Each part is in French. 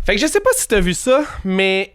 Fait que je sais pas si t'as vu ça, mais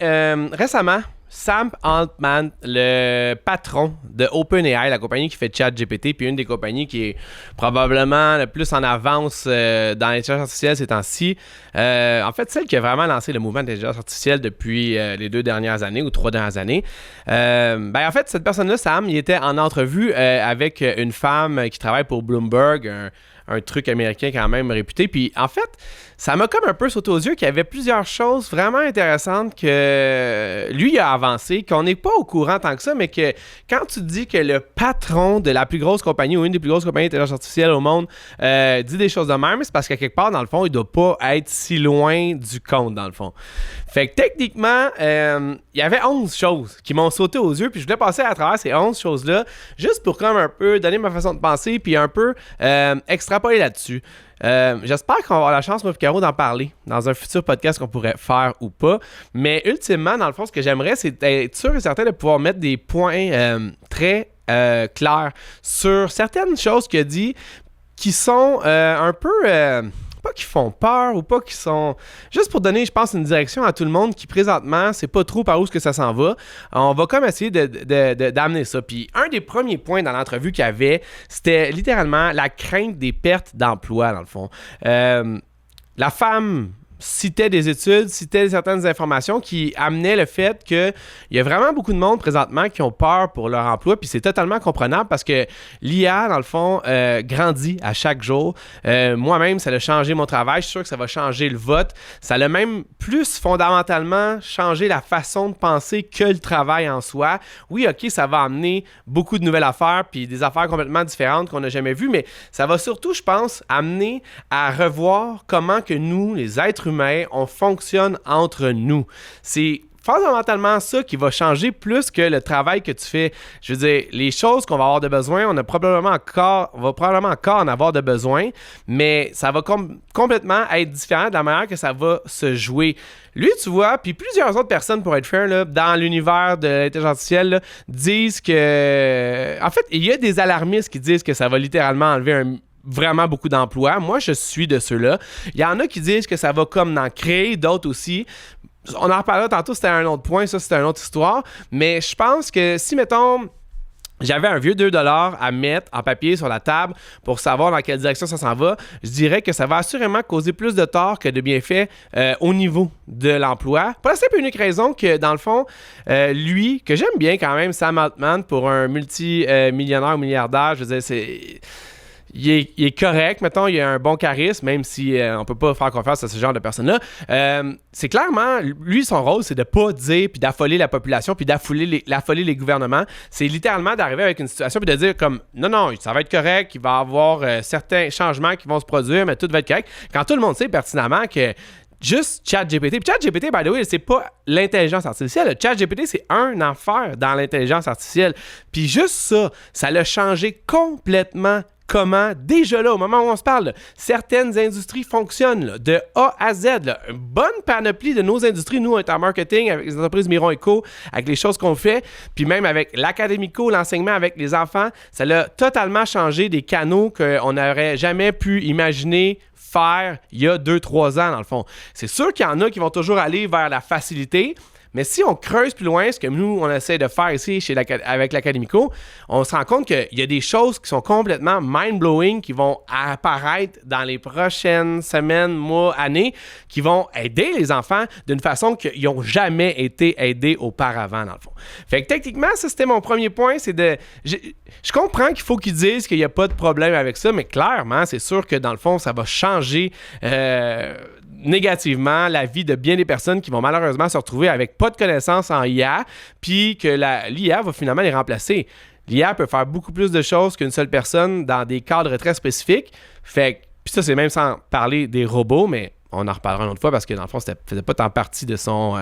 récemment, Sam Altman, le patron de OpenAI, la compagnie qui fait ChatGPT, puis une des compagnies qui est probablement le plus en avance dans l'intelligence artificielle ces temps-ci, en fait, celle qui a vraiment lancé le mouvement d'intelligence artificielle depuis les 2 dernières années ou 3 dernières années. En fait, cette personne-là, Sam, il était en entrevue avec une femme qui travaille pour Bloomberg, un truc américain quand même réputé. Puis en fait, ça m'a comme un peu sauté aux yeux qu'il y avait plusieurs choses vraiment intéressantes que lui a avancé, qu'on n'est pas au courant tant que ça, mais que quand tu dis que le patron de la plus grosse compagnie ou une des plus grosses compagnies d'intelligence artificielle au monde dit des choses de même, c'est parce qu'à quelque part, dans le fond, il doit pas être si loin du compte, dans le fond. Fait que techniquement, il y avait 11 choses qui m'ont sauté aux yeux, puis je voulais passer à travers ces 11 choses-là, juste pour comme un peu donner ma façon de penser, puis un peu extrapoler là-dessus. J'espère qu'on va avoir la chance, moi et Caro, d'en parler dans un futur podcast qu'on pourrait faire ou pas. Mais ultimement, dans le fond, ce que j'aimerais, c'est être sûr et certain de pouvoir mettre des points très clairs sur certaines choses qu'il a dit qui sont un peu... pas qui font peur ou pas qui sont... Juste pour donner, je pense, une direction à tout le monde qui, présentement, c'est pas trop par où est-ce que ça s'en va. On va comme essayer d'amener ça. Puis un des premiers points dans l'entrevue qu'il y avait, c'était littéralement la crainte des pertes d'emploi, dans le fond. La femme citait des études, citait certaines informations qui amenaient le fait qu'il y a vraiment beaucoup de monde présentement qui ont peur pour leur emploi, puis c'est totalement comprenable parce que l'IA, dans le fond, grandit à chaque jour. Moi-même, ça a changé mon travail. Je suis sûr que ça va changer le vote. Ça a même plus fondamentalement changé la façon de penser que le travail en soi. Oui, OK, ça va amener beaucoup de nouvelles affaires, puis des affaires complètement différentes qu'on n'a jamais vues, mais ça va surtout, je pense, amener à revoir comment que nous, les êtres humains, on fonctionne entre nous. C'est fondamentalement ça qui va changer plus que le travail que tu fais. Je veux dire, les choses qu'on va avoir de besoin, on va probablement encore en avoir de besoin, mais ça va complètement être différent de la manière que ça va se jouer. Lui, tu vois, puis plusieurs autres personnes, pour être fair, là, dans l'univers de l'intelligence artificielle, là, disent que... En fait, il y a des alarmistes qui disent que ça va littéralement enlever vraiment beaucoup d'emplois. Moi, je suis de ceux-là. Il y en a qui disent que ça va comme en créer, d'autres aussi. On en reparlera tantôt, c'était un autre point, ça, c'était une autre histoire. Mais je pense que si, mettons, j'avais un vieux 2$ à mettre en papier sur la table pour savoir dans quelle direction ça s'en va, je dirais que ça va assurément causer plus de tort que de bienfaits au niveau de l'emploi. Pour la simple et unique raison que, dans le fond, lui, que j'aime bien quand même, Sam Altman, pour un multimillionnaire ou milliardaire, je veux dire, il est correct, mettons, il a un bon charisme, même si on peut pas faire confiance à ce genre de personnes-là. C'est clairement, lui, son rôle, c'est de pas dire, puis d'affoler la population, puis d'affoler les gouvernements. C'est littéralement d'arriver avec une situation, puis de dire comme, non, ça va être correct, il va y avoir certains changements qui vont se produire, mais tout va être correct. Quand tout le monde sait pertinemment que juste ChatGPT. Puis ChatGPT, by the way, c'est pas l'intelligence artificielle. ChatGPT, c'est un affaire dans l'intelligence artificielle. Puis juste ça l'a changé complètement. Comment, déjà là, au moment où on se parle, certaines industries fonctionnent là, de A à Z. Là, une bonne panoplie de nos industries. Nous, on est en marketing avec les entreprises Miron Eco, avec les choses qu'on fait, puis même avec l'académico, l'enseignement avec les enfants. Ça l'a totalement changé des canaux qu'on n'aurait jamais pu imaginer faire il y a 2-3 ans, dans le fond. C'est sûr qu'il y en a qui vont toujours aller vers la facilité, mais si on creuse plus loin, ce que nous, on essaie de faire ici avec l'Académico, on se rend compte qu'il y a des choses qui sont complètement mind-blowing qui vont apparaître dans les prochaines semaines, mois, années, qui vont aider les enfants d'une façon qu'ils n'ont jamais été aidés auparavant, dans le fond. Fait que techniquement, ça, c'était mon premier point, c'est de... Je comprends qu'il faut qu'ils disent qu'il n'y a pas de problème avec ça, mais clairement, c'est sûr que dans le fond, ça va changer négativement la vie de bien des personnes qui vont malheureusement se retrouver avec pas de connaissances en IA, puis que l'IA va finalement les remplacer. L'IA peut faire beaucoup plus de choses qu'une seule personne dans des cadres très spécifiques. Fait que, puis ça, c'est même sans parler des robots, mais on en reparlera une autre fois parce que dans le fond, ça faisait pas tant partie de son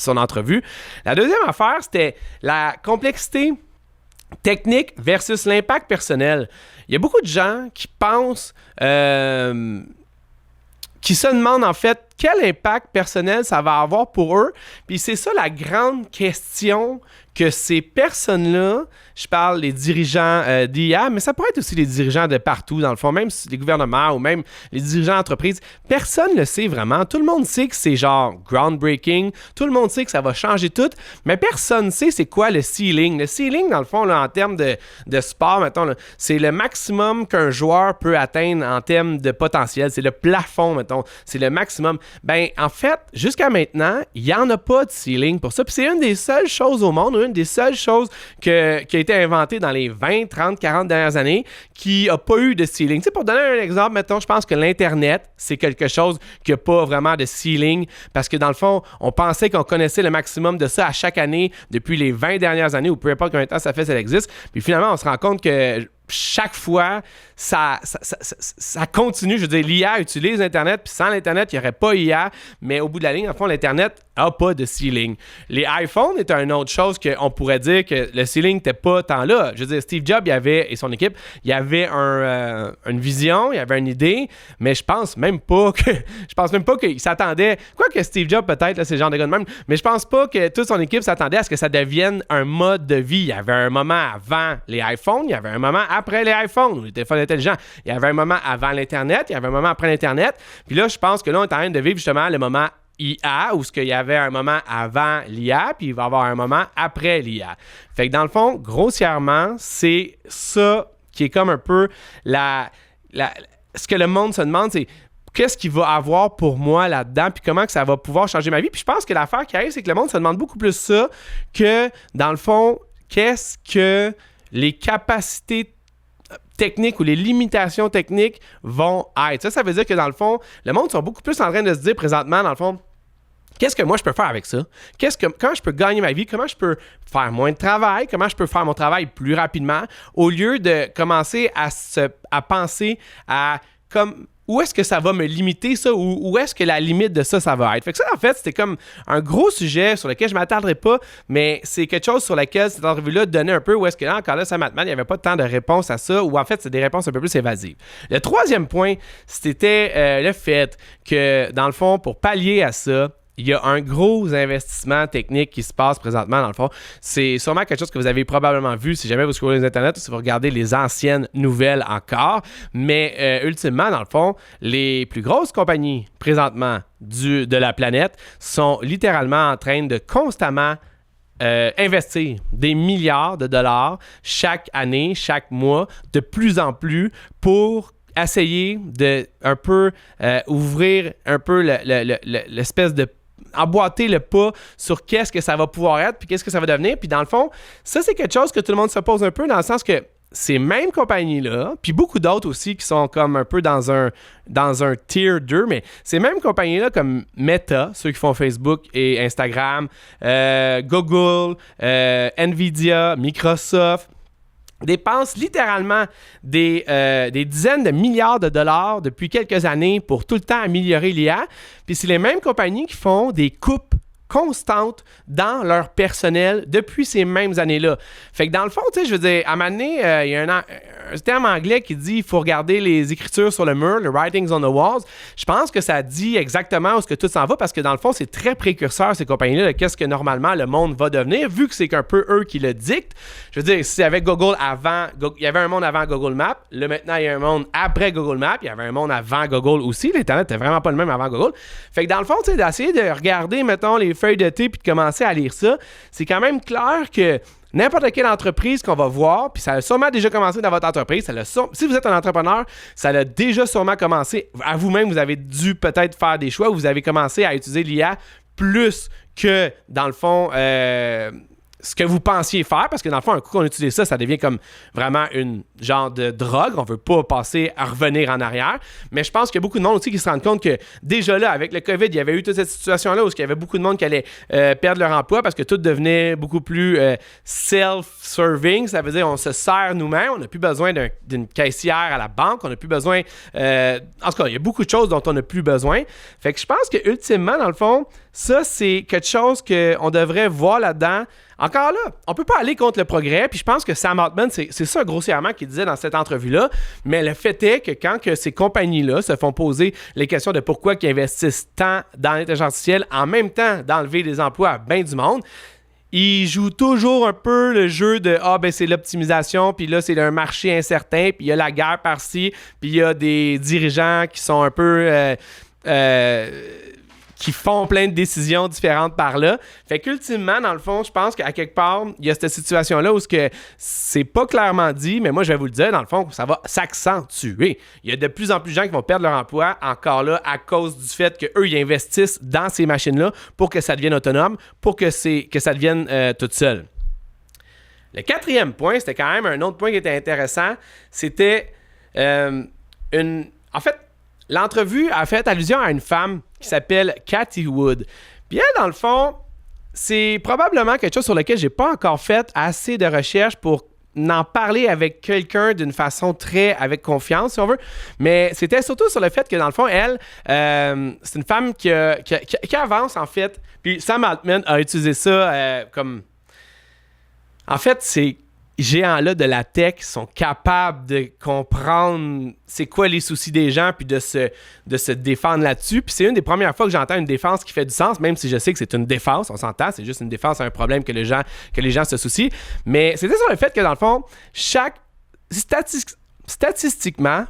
entrevue. La deuxième affaire, c'était la complexité technique versus l'impact personnel. Il y a beaucoup de gens qui pensent... qui se demandent en fait quel impact personnel ça va avoir pour eux. Puis c'est ça la grande question que ces personnes-là, je parle les dirigeants d'IA, mais ça pourrait être aussi les dirigeants de partout, dans le fond, même les gouvernements ou même les dirigeants d'entreprises, personne ne le sait vraiment. Tout le monde sait que c'est genre groundbreaking, tout le monde sait que ça va changer tout, mais personne ne sait c'est quoi le ceiling. Le ceiling, dans le fond, là, en termes de sport, mettons, là, c'est le maximum qu'un joueur peut atteindre en termes de potentiel. C'est le plafond, mettons. C'est le maximum. Ben, en fait, jusqu'à maintenant, il n'y en a pas de ceiling pour ça. Puis c'est une des seules choses au monde, une des seules choses qui a été inventée dans les 20, 30, 40 dernières années qui n'a pas eu de ceiling. Tu sais, pour donner un exemple, mettons, je pense que l'Internet, c'est quelque chose qui n'a pas vraiment de ceiling parce que dans le fond, on pensait qu'on connaissait le maximum de ça à chaque année depuis les 20 dernières années ou peu importe combien de temps ça fait, ça existe. Puis finalement, on se rend compte que chaque fois, ça continue. Je veux dire, l'IA utilise Internet, puis sans l'Internet, il n'y aurait pas IA, mais au bout de la ligne, en fond, l'Internet n'a pas de ceiling. Les iPhones est une autre chose qu'on pourrait dire que le ceiling n'était pas tant là. Je veux dire, Steve Jobs et son équipe, il y avait une vision, il y avait une idée, mais je pense même pas qu'il s'attendait, quoique Steve Jobs peut-être, là, c'est le genre de gars de même, mais je pense pas que toute son équipe s'attendait à ce que ça devienne un mode de vie. Il y avait un moment avant les iPhones, il y avait un moment après les iPhones ou les téléphones intelligents. Il y avait un moment avant l'Internet, il y avait un moment après l'Internet. Puis là, je pense que là, on est en train de vivre justement le moment IA, où il y avait un moment avant l'IA, puis il va y avoir un moment après l'IA. Fait que dans le fond, grossièrement, c'est ça qui est comme un peu ce que le monde se demande, c'est qu'est-ce qu'il va avoir pour moi là-dedans, puis comment que ça va pouvoir changer ma vie. Puis je pense que l'affaire qui arrive, c'est que le monde se demande beaucoup plus ça que, dans le fond, qu'est-ce que les capacités techniques ou les limitations techniques vont être. Ça veut dire que dans le fond, le monde sont beaucoup plus en train de se dire présentement, dans le fond, qu'est-ce que moi je peux faire avec ça? Comment je peux gagner ma vie? Comment je peux faire moins de travail? Comment je peux faire mon travail plus rapidement? Au lieu de commencer à penser à comme où est-ce que ça va me limiter ça ou où est-ce que la limite de ça va être. Fait que ça, en fait, c'était comme un gros sujet sur lequel je ne m'attarderai pas, mais c'est quelque chose sur lequel cette entrevue-là donnait un peu où est-ce que là, encore là, Sam Altman, il n'y avait pas tant de réponses à ça, ou en fait, c'est des réponses un peu plus évasives. Le troisième point, c'était le fait que, dans le fond, pour pallier à ça, il y a un gros investissement technique qui se passe présentement, dans le fond. C'est sûrement quelque chose que vous avez probablement vu si jamais vous scrollez les Internet ou si vous regardez les anciennes nouvelles encore. Mais ultimement, dans le fond, les plus grosses compagnies présentement de la planète sont littéralement en train de constamment investir des milliards de dollars chaque année, chaque mois, de plus en plus pour essayer de un peu ouvrir un peu l'espèce de emboîter le pas sur qu'est-ce que ça va pouvoir être puis qu'est-ce que ça va devenir. Puis dans le fond, ça, c'est quelque chose que tout le monde se pose un peu dans le sens que ces mêmes compagnies-là, puis beaucoup d'autres aussi qui sont comme un peu dans un tier 2, mais ces mêmes compagnies-là comme Meta, ceux qui font Facebook et Instagram, Google, Nvidia, Microsoft, dépensent littéralement des dizaines de milliards de dollars depuis quelques années pour tout le temps améliorer l'IA. Puis c'est les mêmes compagnies qui font des coupes constantes dans leur personnel depuis ces mêmes années-là. Fait que dans le fond, tu sais, je veux dire, à un moment donné, il y a un terme anglais qui dit il faut regarder les écritures sur le mur, le writings on the walls. Je pense que ça dit exactement où est-ce que tout s'en va parce que dans le fond, c'est très précurseur, ces compagnies-là, de qu'est-ce que normalement le monde va devenir, vu que c'est un peu eux qui le dictent. Je veux dire, s'il y avait Google avant, il y avait un monde avant Google Maps, là maintenant, il y a un monde après Google Maps, il y avait un monde avant Google aussi. L'Internet n'était vraiment pas le même avant Google. Fait que dans le fond, tu sais, d'essayer de regarder, mettons, les feuilles de thé puis de commencer à lire ça, c'est quand même clair que n'importe quelle entreprise qu'on va voir, puis ça a sûrement déjà commencé dans votre entreprise, si vous êtes un entrepreneur, ça a déjà sûrement commencé, à vous-même, vous avez dû peut-être faire des choix où vous avez commencé à utiliser l'IA plus que, dans le fond, ce que vous pensiez faire, parce que dans le fond, un coup qu'on utilise ça, ça devient comme vraiment une genre de drogue. On veut pas passer à revenir en arrière. Mais je pense qu'il y a beaucoup de monde aussi qui se rendent compte que déjà là, avec le COVID, il y avait eu toute cette situation-là où il y avait beaucoup de monde qui allait perdre leur emploi parce que tout devenait beaucoup plus self-serving. Ça veut dire on se sert nous-mêmes. On n'a plus besoin d'une caissière à la banque. On n'a plus besoin... en tout cas, il y a beaucoup de choses dont on n'a plus besoin. Fait que je pense que ultimement, dans le fond, ça, c'est quelque chose qu'on devrait voir là-dedans. Encore là, on peut pas aller contre le progrès, puis je pense que Sam Altman, c'est ça grossièrement qu'il disait dans cette entrevue-là, mais le fait est que quand que ces compagnies-là se font poser les questions de pourquoi ils investissent tant dans l'intelligence artificielle, en même temps d'enlever des emplois à bien du monde, il joue toujours un peu le jeu de c'est l'optimisation, puis là c'est un marché incertain, puis il y a la guerre par-ci, puis il y a des dirigeants qui sont un peu qui font plein de décisions différentes par là. Fait qu'ultimement, dans le fond, je pense qu'à quelque part, il y a cette situation-là où c'est pas clairement dit, mais moi, je vais vous le dire, dans le fond, ça va s'accentuer. Il y a de plus en plus de gens qui vont perdre leur emploi, encore là, à cause du fait qu'eux, ils investissent dans ces machines-là pour que ça devienne autonome, pour que ça devienne toute seule. Le quatrième point, c'était quand même un autre point qui était intéressant, c'était en fait, l'entrevue a fait allusion à une femme qui s'appelle Cathie Wood. Puis elle, dans le fond, c'est probablement quelque chose sur lequel j'ai pas encore fait assez de recherches pour en parler avec quelqu'un d'une façon avec confiance, si on veut. Mais c'était surtout sur le fait que, dans le fond, elle, c'est une femme qui avance, en fait. Puis Sam Altman a utilisé ça comme... En fait, ces géants-là de la tech sont capables de comprendre c'est quoi les soucis des gens puis de se défendre là-dessus. Puis c'est une des premières fois que j'entends une défense qui fait du sens, même si je sais que c'est une défense, on s'entend, c'est juste une défense à un problème que les gens se soucient. Mais c'était sur le fait que, dans le fond, statistiquement,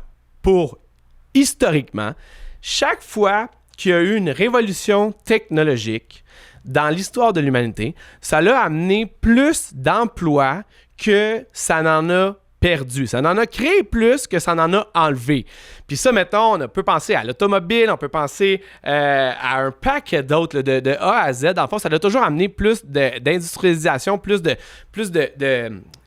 historiquement, chaque fois qu'il y a eu une révolution technologique dans l'histoire de l'humanité, ça l'a amené plus d'emplois que ça n'en a perdu. Ça en a créé plus que ça n'en a enlevé. Puis ça, mettons, on peut penser à l'automobile, on peut penser à un paquet d'autres, de A à Z. En fait, ça a toujours amené plus d'industrialisation, il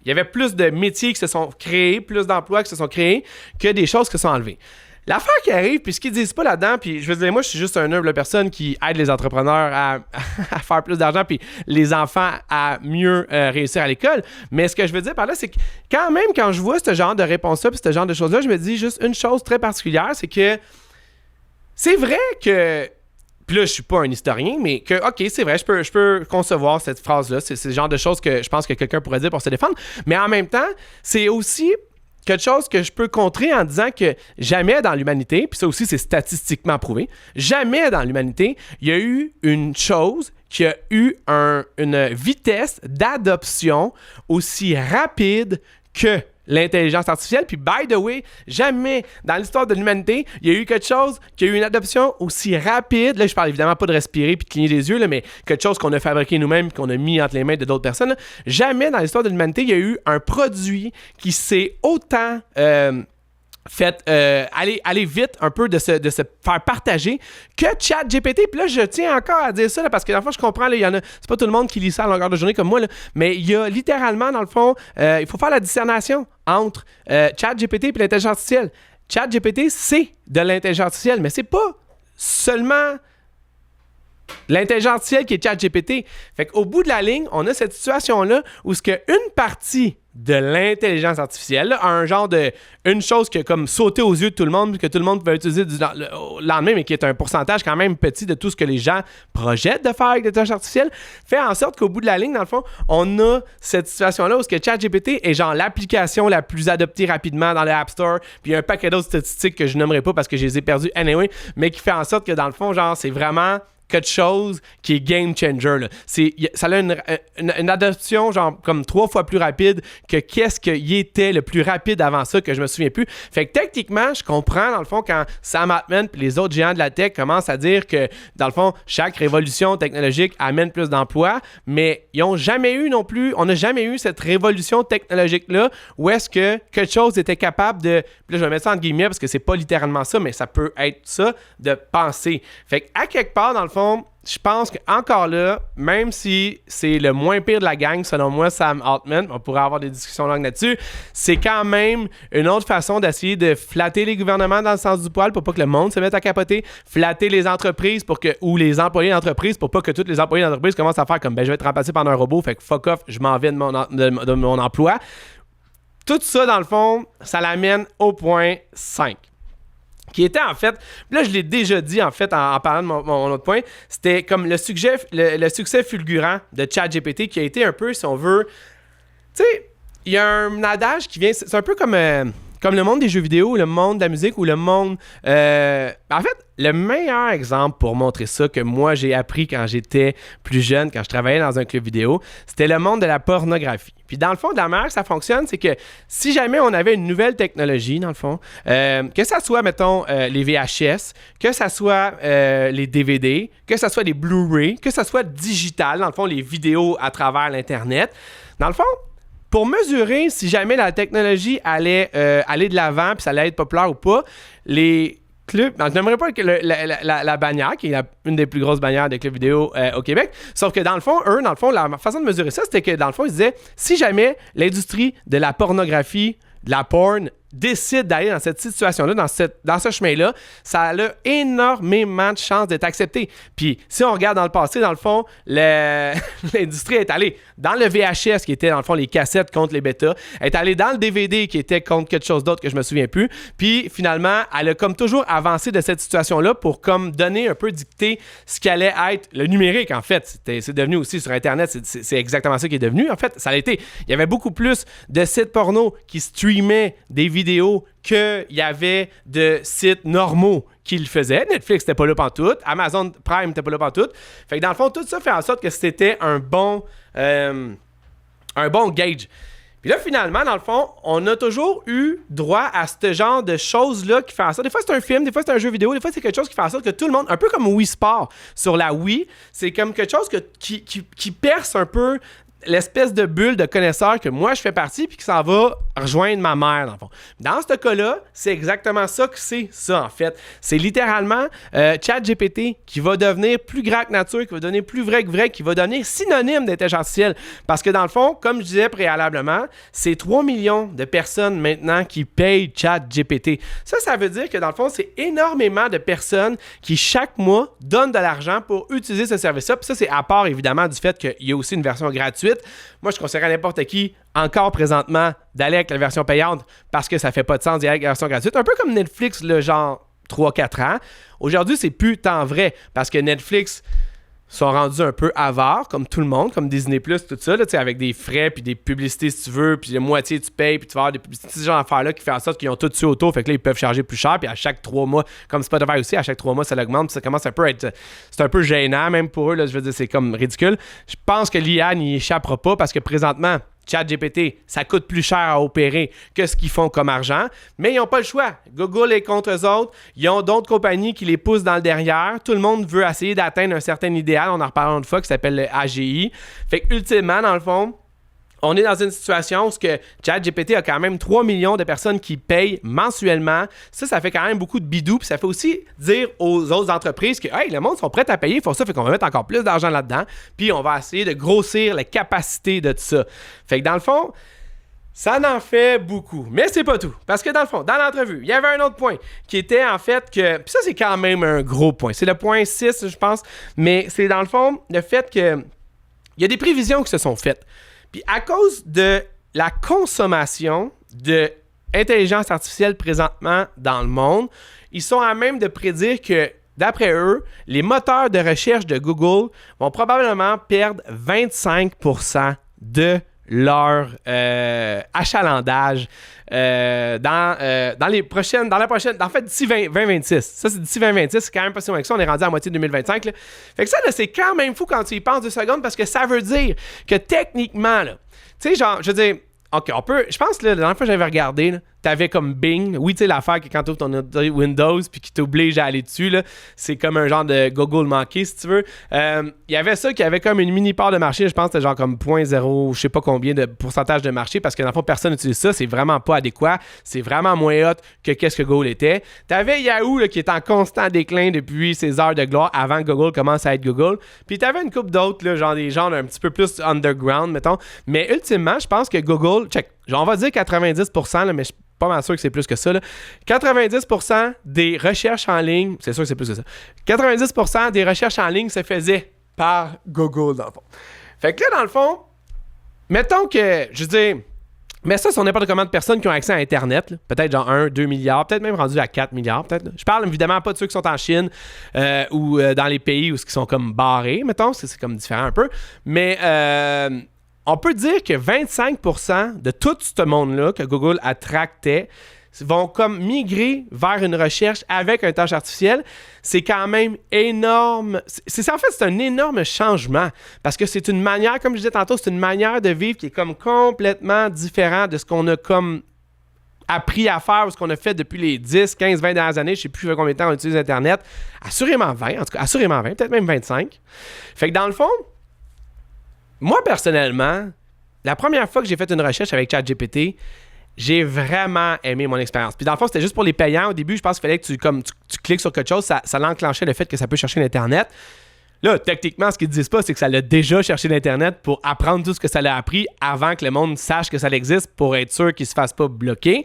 y avait plus de métiers qui se sont créés, plus d'emplois qui se sont créés que des choses qui se sont enlevées. L'affaire qui arrive, puis ce qu'ils disent pas là-dedans, puis je veux dire, moi, je suis juste une humble personne qui aide les entrepreneurs à faire plus d'argent, puis les enfants à mieux réussir à l'école. Mais ce que je veux dire par là, c'est que quand je vois ce genre de réponse-là, puis ce genre de choses-là, je me dis juste une chose très particulière, c'est que c'est vrai que... Puis là, je suis pas un historien, mais que, OK, c'est vrai, je peux concevoir cette phrase-là. C'est le genre de choses que je pense que quelqu'un pourrait dire pour se défendre. Mais en même temps, c'est aussi... quelque chose que je peux contrer en disant que jamais dans l'humanité, puis ça aussi c'est statistiquement prouvé, jamais dans l'humanité, il y a eu une chose qui a eu une vitesse d'adoption aussi rapide que l'intelligence artificielle. Puis, by the way, jamais dans l'histoire de l'humanité, il y a eu quelque chose qui a eu une adoption aussi rapide. Là, je parle évidemment pas de respirer puis de cligner des yeux, là, mais quelque chose qu'on a fabriqué nous-mêmes, qu'on a mis entre les mains de d'autres personnes. Là. Jamais dans l'histoire de l'humanité, il y a eu un produit qui s'est autant... fait aller vite un peu de se faire partager que ChatGPT. Puis là, je tiens encore à dire ça là, parce que dans le fond, je comprends, c'est pas tout le monde qui lit ça à longueur de journée comme moi, là, mais il y a littéralement, dans le fond, il faut faire la discernation entre ChatGPT et l'intelligence artificielle. ChatGPT, c'est de l'intelligence artificielle, mais c'est pas seulement l'intelligence artificielle qui est ChatGPT. Fait qu'au bout de la ligne, on a cette situation-là où ce que une partie de l'intelligence artificielle, là, une chose qui a comme sauté aux yeux de tout le monde, que tout le monde peut utiliser le lendemain, mais qui est un pourcentage quand même petit de tout ce que les gens projettent de faire avec l'intelligence artificielle, fait en sorte qu'au bout de la ligne, dans le fond, on a cette situation-là où ce que ChatGPT est genre l'application la plus adoptée rapidement dans le App Store, puis il y a un paquet d'autres statistiques que je nommerai pas parce que je les ai perdues anyway, mais qui fait en sorte que dans le fond, genre, c'est vraiment quelque chose qui est game changer. Là. Ça a une adoption genre comme 3 fois plus rapide que qu'est-ce qu'il était le plus rapide avant ça que je me souviens plus. Fait que techniquement, je comprends dans le fond quand Sam Altman et les autres géants de la tech commencent à dire que dans le fond, chaque révolution technologique amène plus d'emplois, mais ils ont jamais eu non plus, on n'a jamais eu cette révolution technologique-là où est-ce que quelque chose était capable de, puis là je vais mettre ça entre guillemets parce que c'est pas littéralement ça, mais ça peut être ça, de penser. Fait qu'à quelque part, dans le fond, je pense qu'encore là, même si c'est le moins pire de la gang, selon moi, Sam Altman, on pourrait avoir des discussions longues là-dessus, c'est quand même une autre façon d'essayer de flatter les gouvernements dans le sens du poil pour pas que le monde se mette à capoter, flatter les entreprises ou les employés d'entreprise pour pas que tous les employés d'entreprise commencent à faire comme, je vais être remplacé par un robot, fait que fuck off, je m'en vais de mon emploi. Tout ça, dans le fond, ça l'amène au point 5. Qui était en fait, là je l'ai déjà dit en fait en parlant de mon autre point, c'était comme le succès fulgurant de ChatGPT qui a été un peu, si on veut, tu sais, il y a un adage qui vient, c'est un peu comme comme le monde des jeux vidéo, le monde de la musique ou le monde... en fait, le meilleur exemple pour montrer ça que moi j'ai appris quand j'étais plus jeune, quand je travaillais dans un club vidéo, c'était le monde de la pornographie. Puis dans le fond, de la manière que ça fonctionne, c'est que si jamais on avait une nouvelle technologie, dans le fond, que ça soit, mettons, les VHS, que ça soit les DVD, que ça soit les Blu-ray, que ça soit digital, dans le fond, les vidéos à travers l'Internet, dans le fond, pour mesurer si jamais la technologie allait aller de l'avant puis ça allait être populaire ou pas, les clubs... Je n'aimerais pas que la bannière, qui est une des plus grosses bannières de clubs vidéo au Québec, sauf que dans le fond, la façon de mesurer ça, c'était que dans le fond, ils disaient, si jamais l'industrie de la pornographie, de la porn, décide d'aller dans cette situation-là, dans ce chemin-là, ça a énormément de chances d'être accepté. Puis, si on regarde dans le passé, dans le fond, l'industrie est allée dans le VHS, qui était dans le fond les cassettes contre les bêtas, est allée dans le DVD, qui était contre quelque chose d'autre que je me souviens plus. Puis, finalement, elle a comme toujours avancé de cette situation-là pour comme donner un peu dicter ce qui allait être le numérique, en fait. C'est devenu aussi sur Internet, c'est exactement ça qui est devenu. En fait, ça a été. Il y avait beaucoup plus de sites porno qui streamaient des vidéos qu'il y avait de sites normaux qui le faisaient. Netflix n'était pas là pantoute. Amazon Prime n'était pas là pantoute. Fait que dans le fond, tout ça fait en sorte que c'était un bon gauge. Puis là, finalement, dans le fond, on a toujours eu droit à ce genre de choses-là qui fait en sorte... Des fois, c'est un film, des fois, c'est un jeu vidéo, des fois, c'est quelque chose qui fait en sorte que tout le monde... Un peu comme Wii Sport sur la Wii, c'est comme quelque chose qui perce un peu l'espèce de bulle de connaisseurs que moi je fais partie puis qui s'en va rejoindre ma mère dans le fond. Dans ce cas-là, c'est exactement ça que c'est ça en fait. C'est littéralement ChatGPT qui va devenir plus grand que nature, qui va devenir plus vrai que vrai, qui va devenir synonyme d'intelligence artificielle. Parce que dans le fond, comme je disais préalablement, c'est 3 millions de personnes maintenant qui payent ChatGPT. Ça veut dire que dans le fond, c'est énormément de personnes qui chaque mois donnent de l'argent pour utiliser ce service-là. Puis ça, c'est à part évidemment du fait qu'il y a aussi une version gratuite. Moi, je conseillerais à n'importe qui, encore présentement, d'aller avec la version payante parce que ça fait pas de sens d'y aller avec la version gratuite. Un peu comme Netflix, le genre 3-4 ans. Aujourd'hui, c'est plus tant vrai parce que Netflix sont rendus un peu avares, comme tout le monde, comme Disney+, tout ça, là, avec des frais, puis des publicités si tu veux, puis la moitié tu payes, puis tu vas avoir des publicités, ce genre d'affaires-là qui fait en sorte qu'ils ont tout dessus auto, fait que là, ils peuvent charger plus cher, puis à chaque 3 mois, comme Spotify aussi, à chaque 3 mois, ça l'augmente, puis ça commence un peu à être... C'est un peu gênant, même pour eux, là, je veux dire, c'est comme ridicule. Je pense que l'IA n'y échappera pas, parce que présentement, ChatGPT, ça coûte plus cher à opérer que ce qu'ils font comme argent, mais ils n'ont pas le choix. Google est contre eux autres, ils ont d'autres compagnies qui les poussent dans le derrière. Tout le monde veut essayer d'atteindre un certain idéal, on en reparlera une fois, qui s'appelle le AGI. Fait que ultimement, dans le fond, on est dans une situation où ChatGPT a quand même 3 millions de personnes qui payent mensuellement. Ça fait quand même beaucoup de bidou. Puis ça fait aussi dire aux autres entreprises que hey, le monde sont prêts à payer pour ça. Fait qu'on va mettre encore plus d'argent là-dedans. Puis on va essayer de grossir la capacité de tout ça. Fait que dans le fond, ça en fait beaucoup. Mais c'est pas tout. Parce que dans le fond, dans l'entrevue, il y avait un autre point qui était en fait que... Puis ça, c'est quand même un gros point. C'est le point 6, je pense. Mais c'est dans le fond le fait que il y a des prévisions qui se sont faites. Puis à cause de la consommation d'intelligence artificielle présentement dans le monde, ils sont à même de prédire que, d'après eux, les moteurs de recherche de Google vont probablement perdre 25% de leur achalandage dans la prochaine, en fait, d'ici 2026. Ça, c'est d'ici 2026, c'est quand même pas si loin que ça. On est rendu à moitié de 2025. Là. Fait que ça, là, c'est quand même fou quand tu y penses 2 secondes parce que ça veut dire que techniquement, là, tu sais, genre, je veux dire, OK, on peut. Je pense que la dernière fois que j'avais regardé, là, t'avais comme Bing. Oui, tu sais, l'affaire que quand tu ouvres ton Windows puis qui t'oblige à aller dessus, là, c'est comme un genre de Google manqué, si tu veux. Il y avait ça qui avait comme une mini part de marché. Je pense que c'était genre comme 0.0, je sais pas combien de pourcentage de marché parce que dans le fond, personne n'utilise ça. C'est vraiment pas adéquat. C'est vraiment moins hot que qu'est-ce que Google était. T'avais Yahoo là, qui est en constant déclin depuis ses heures de gloire avant que Google commence à être Google. Puis t'avais une couple d'autres, là, genre des genres un petit peu plus underground, mettons. Mais ultimement, je pense que Google, on va dire 90%, là, mais je suis pas mal sûr que c'est plus que ça. Là. 90% des recherches en ligne, c'est sûr que c'est plus que ça. 90% des recherches en ligne se faisaient par Google, dans le fond. Fait que là, dans le fond, mettons que, je veux dire, mais ça, c'est n'importe comment de personnes qui ont accès à Internet. Là. Peut-être genre 1, 2 milliards, peut-être même rendu à 4 milliards. Peut-être. Là. Je parle évidemment pas de ceux qui sont en Chine ou dans les pays où ils sont comme barrés, mettons, c'est comme différent un peu. Mais on peut dire que 25% de tout ce monde-là que Google attractait, vont comme migrer vers une recherche avec une tâche artificielle, c'est quand même énorme. En fait, c'est un énorme changement parce que c'est une manière, comme je disais tantôt, c'est une manière de vivre qui est comme complètement différente de ce qu'on a comme appris à faire ou ce qu'on a fait depuis les 10, 15, 20 dernières années. Je ne sais plus combien de temps on utilise Internet. Assurément 20, en tout cas, assurément 20, peut-être même 25. Fait que dans le fond, moi, personnellement, la première fois que j'ai fait une recherche avec ChatGPT, j'ai vraiment aimé mon expérience. Puis dans le fond, c'était juste pour les payants. Au début, je pense qu'il fallait que tu cliques sur quelque chose, ça l'enclenchait le fait que ça peut chercher l'Internet. Là, techniquement, ce qu'ils ne disent pas, c'est que ça l'a déjà cherché l'Internet pour apprendre tout ce que ça l'a appris avant que le monde sache que ça existe pour être sûr qu'il ne se fasse pas bloquer.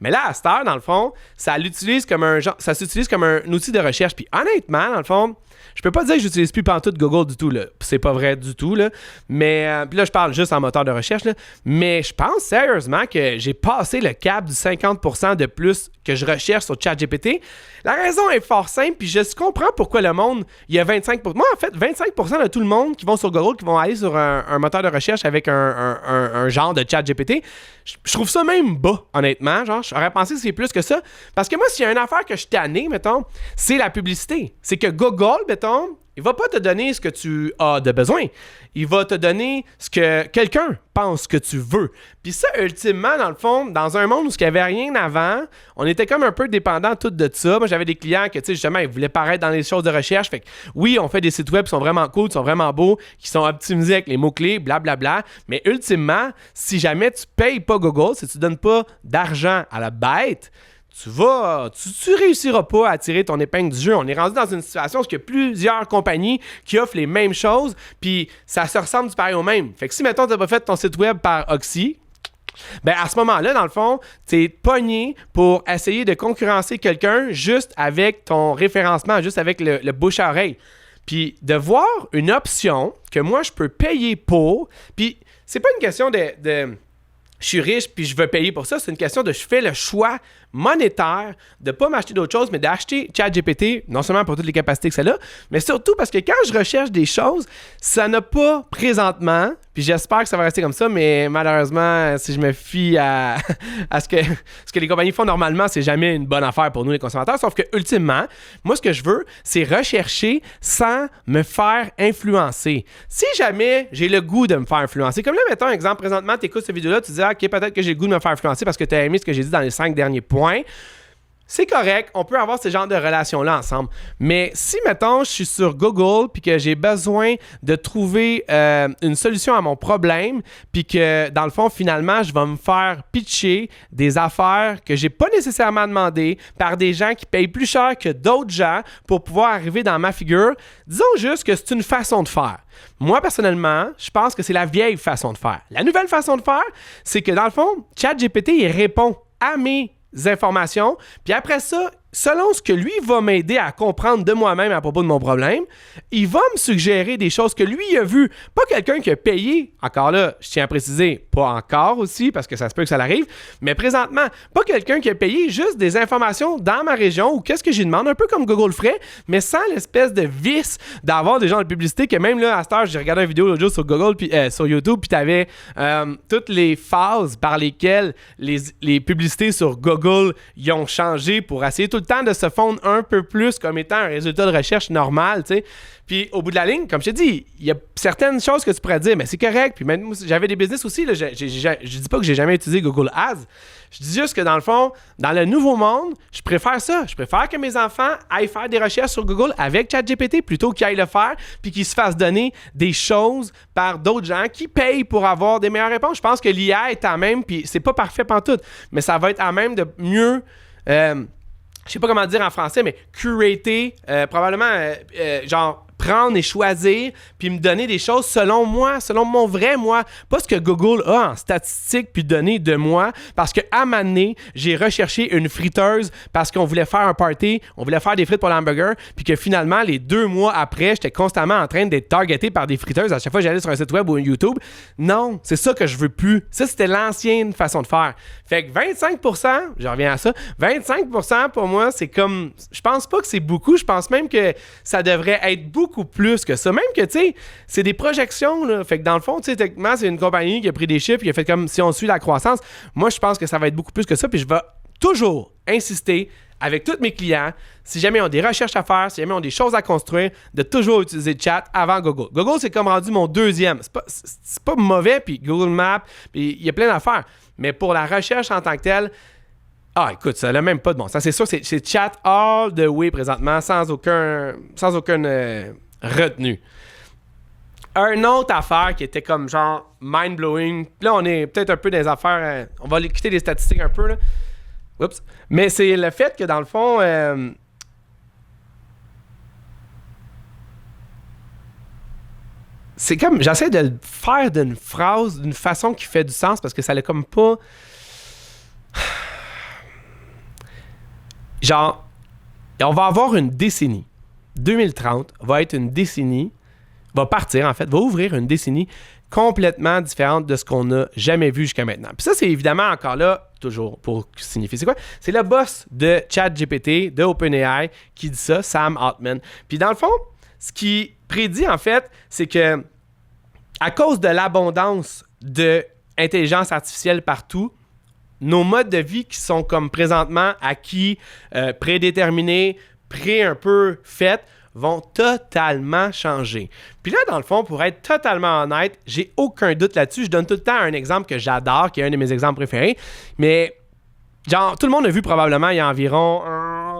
Mais là, à cette heure, dans le fond, ça s'utilise comme un outil de recherche. Puis honnêtement, dans le fond, je peux pas dire que j'utilise plus pantoute Google du tout, là. C'est pas vrai du tout, là. Mais, puis là, je parle juste en moteur de recherche, là. Mais je pense sérieusement que j'ai passé le cap du 50% de plus que je recherche sur ChatGPT. La raison est fort simple, puis je comprends pourquoi le monde, il y a 25%. Moi, en fait, 25% de tout le monde qui vont sur Google, qui vont aller sur un moteur de recherche avec un genre de ChatGPT, je trouve ça même bas, honnêtement. Genre, j'aurais pensé que c'est plus que ça. Parce que moi, s'il y a une affaire que je tanné, mettons, c'est la publicité. C'est que Google, mettons, il va pas te donner ce que tu as de besoin. Il va te donner ce que quelqu'un pense que tu veux. Puis ça, ultimement, dans le fond, dans un monde où il n'y avait rien avant, on était comme un peu dépendant tout de ça. Moi, j'avais des clients que, tu sais, justement, ils voulaient paraître dans les choses de recherche. Fait que oui, on fait des sites web qui sont vraiment cool, qui sont vraiment beaux, qui sont optimisés avec les mots-clés, blablabla. Mais ultimement, si jamais tu payes pas Google, si tu donnes pas d'argent à la bête, tu réussiras pas à tirer ton épingle du jeu. On est rendu dans une situation où il y a plusieurs compagnies qui offrent les mêmes choses, puis ça se ressemble du pareil au même. Fait que si, mettons, tu n'as pas fait ton site web par Oxy, ben à ce moment-là, dans le fond, tu es pogné pour essayer de concurrencer quelqu'un juste avec ton référencement, juste avec le bouche à oreille. Puis de voir une option que moi, je peux payer pour, puis c'est pas une question de je suis riche puis je veux payer pour ça. C'est une question de je fais le choix monétaire de ne pas m'acheter d'autres choses, mais d'acheter ChatGPT, non seulement pour toutes les capacités que ça a, mais surtout parce que quand je recherche des choses, ça n'a pas présentement, puis j'espère que ça va rester comme ça, mais malheureusement, si je me fie à ce que les compagnies font normalement, c'est jamais une bonne affaire pour nous les consommateurs, sauf que ultimement, moi ce que je veux, c'est rechercher sans me faire influencer. Si jamais j'ai le goût de me faire influencer, comme là, mettons un exemple, présentement, tu écoutes cette vidéo-là, tu dis, OK, peut-être que j'ai le goût de me faire influencer parce que tu as aimé ce que j'ai dit dans les 5 derniers points. C'est correct, on peut avoir ce genre de relations-là ensemble. Mais si, mettons, je suis sur Google puis que j'ai besoin de trouver une solution à mon problème puis que, dans le fond, finalement, je vais me faire pitcher des affaires que j'ai pas nécessairement demandées par des gens qui payent plus cher que d'autres gens pour pouvoir arriver dans ma figure, disons juste que c'est une façon de faire. Moi, personnellement, je pense que c'est la vieille façon de faire. La nouvelle façon de faire, c'est que, dans le fond, ChatGPT, il répond à mes informations, puis après ça, selon ce que lui va m'aider à comprendre de moi-même à propos de mon problème, il va me suggérer des choses que lui a vues. Pas quelqu'un qui a payé, encore là, je tiens à préciser, pas encore aussi, parce que ça se peut que ça l'arrive, mais présentement, pas quelqu'un qui a payé juste des informations dans ma région ou qu'est-ce que j'y demande, un peu comme Google ferait, mais sans l'espèce de vice d'avoir des gens de publicité que même là, à cette heure, j'ai regardé une vidéo l'autre jour sur Google, puis sur YouTube, puis t'avais toutes les phases par lesquelles les publicités sur Google y ont changé pour essayer tout le temps de se fondre un peu plus comme étant un résultat de recherche normal, tu sais. Puis au bout de la ligne, comme je t'ai dit, il y a certaines choses que tu pourrais dire, mais c'est correct. Puis même j'avais des business aussi, là, je dis pas que j'ai jamais utilisé Google Ads. Je dis juste que dans le fond, dans le nouveau monde, je préfère ça. Je préfère que mes enfants aillent faire des recherches sur Google avec ChatGPT plutôt qu'ils aillent le faire puis qu'ils se fassent donner des choses par d'autres gens qui payent pour avoir des meilleures réponses. Je pense que l'IA est à même, puis c'est pas parfait pantoute, mais ça va être à même de mieux... je sais pas comment dire en français, mais curater, probablement, genre prendre et choisir, puis me donner des choses selon moi, selon mon vrai moi, pas ce que Google a en statistiques puis données de moi, parce qu'à un moment donné, j'ai recherché une friteuse parce qu'on voulait faire un party, on voulait faire des frites pour l'hamburger, puis que finalement, les 2 mois après, j'étais constamment en train d'être targeté par des friteuses à chaque fois que j'allais sur un site web ou un YouTube. Non, c'est ça que je veux plus. Ça, c'était l'ancienne façon de faire. Fait que 25%, je reviens à ça, 25% pour moi, c'est comme, je pense pas que c'est beaucoup, je pense même que ça devrait être beaucoup plus que ça. Même que, tu sais, c'est des projections, là. Fait que dans le fond, tu sais, techniquement, c'est une compagnie qui a pris des chiffres, qui a fait comme si on suit la croissance. Moi, je pense que ça va être beaucoup plus que ça, puis je vais toujours insister avec tous mes clients, si jamais ils ont des recherches à faire, si jamais ils ont des choses à construire, de toujours utiliser chat avant Google. Google, c'est comme rendu mon deuxième. C'est pas mauvais, puis Google Maps, puis il y a plein d'affaires. Mais pour la recherche en tant que telle, écoute, ça n'a même pas de bon sens. C'est sûr, c'est chat all the way présentement, sans aucune retenue. Une autre affaire qui était comme genre mind-blowing. Là, on est peut-être un peu dans les affaires. On va quitter les statistiques un peu, là. Oups. Mais c'est le fait que dans le fond, c'est comme, j'essaie de le faire d'une phrase, d'une façon qui fait du sens parce que ça l'est comme pas. Genre, on va avoir une décennie. 2030 va être une décennie, va partir en fait, va ouvrir une décennie complètement différente de ce qu'on n'a jamais vu jusqu'à maintenant. Puis ça, c'est évidemment encore là, toujours pour signifier c'est quoi? C'est le boss de ChatGPT, de OpenAI, qui dit ça, Sam Altman. Puis dans le fond, ce qui prédit en fait, c'est que à cause de l'abondance d'intelligence artificielle partout, nos modes de vie qui sont comme présentement acquis, prédéterminés, un peu faits, vont totalement changer. Puis là, dans le fond, pour être totalement honnête, j'ai aucun doute là-dessus. Je donne tout le temps un exemple que j'adore, qui est un de mes exemples préférés. Mais, genre, tout le monde a vu probablement il y a environ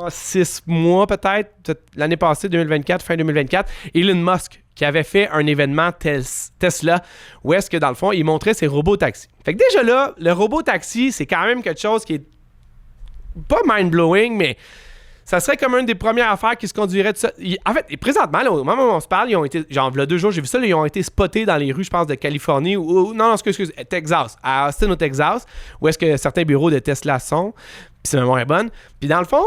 6 mois peut-être, l'année passée, 2024, fin 2024, Elon Musk qui avait fait un événement Tesla où est-ce que, dans le fond, il montrait ses robots taxis. Fait que déjà là, le robot taxi, c'est quand même quelque chose qui est pas mind-blowing, mais ça serait comme une des premières affaires qui se conduirait de ça. En fait, présentement, là, au moment où on se parle, ils ont été, genre, il y a 2 jours, j'ai vu ça, là, ils ont été spotés dans les rues, je pense, de Californie, non, excuse, Texas, à Austin, au Texas, où est-ce que certains bureaux de Tesla sont, puis si ma mémoire est bonne. Puis dans le fond,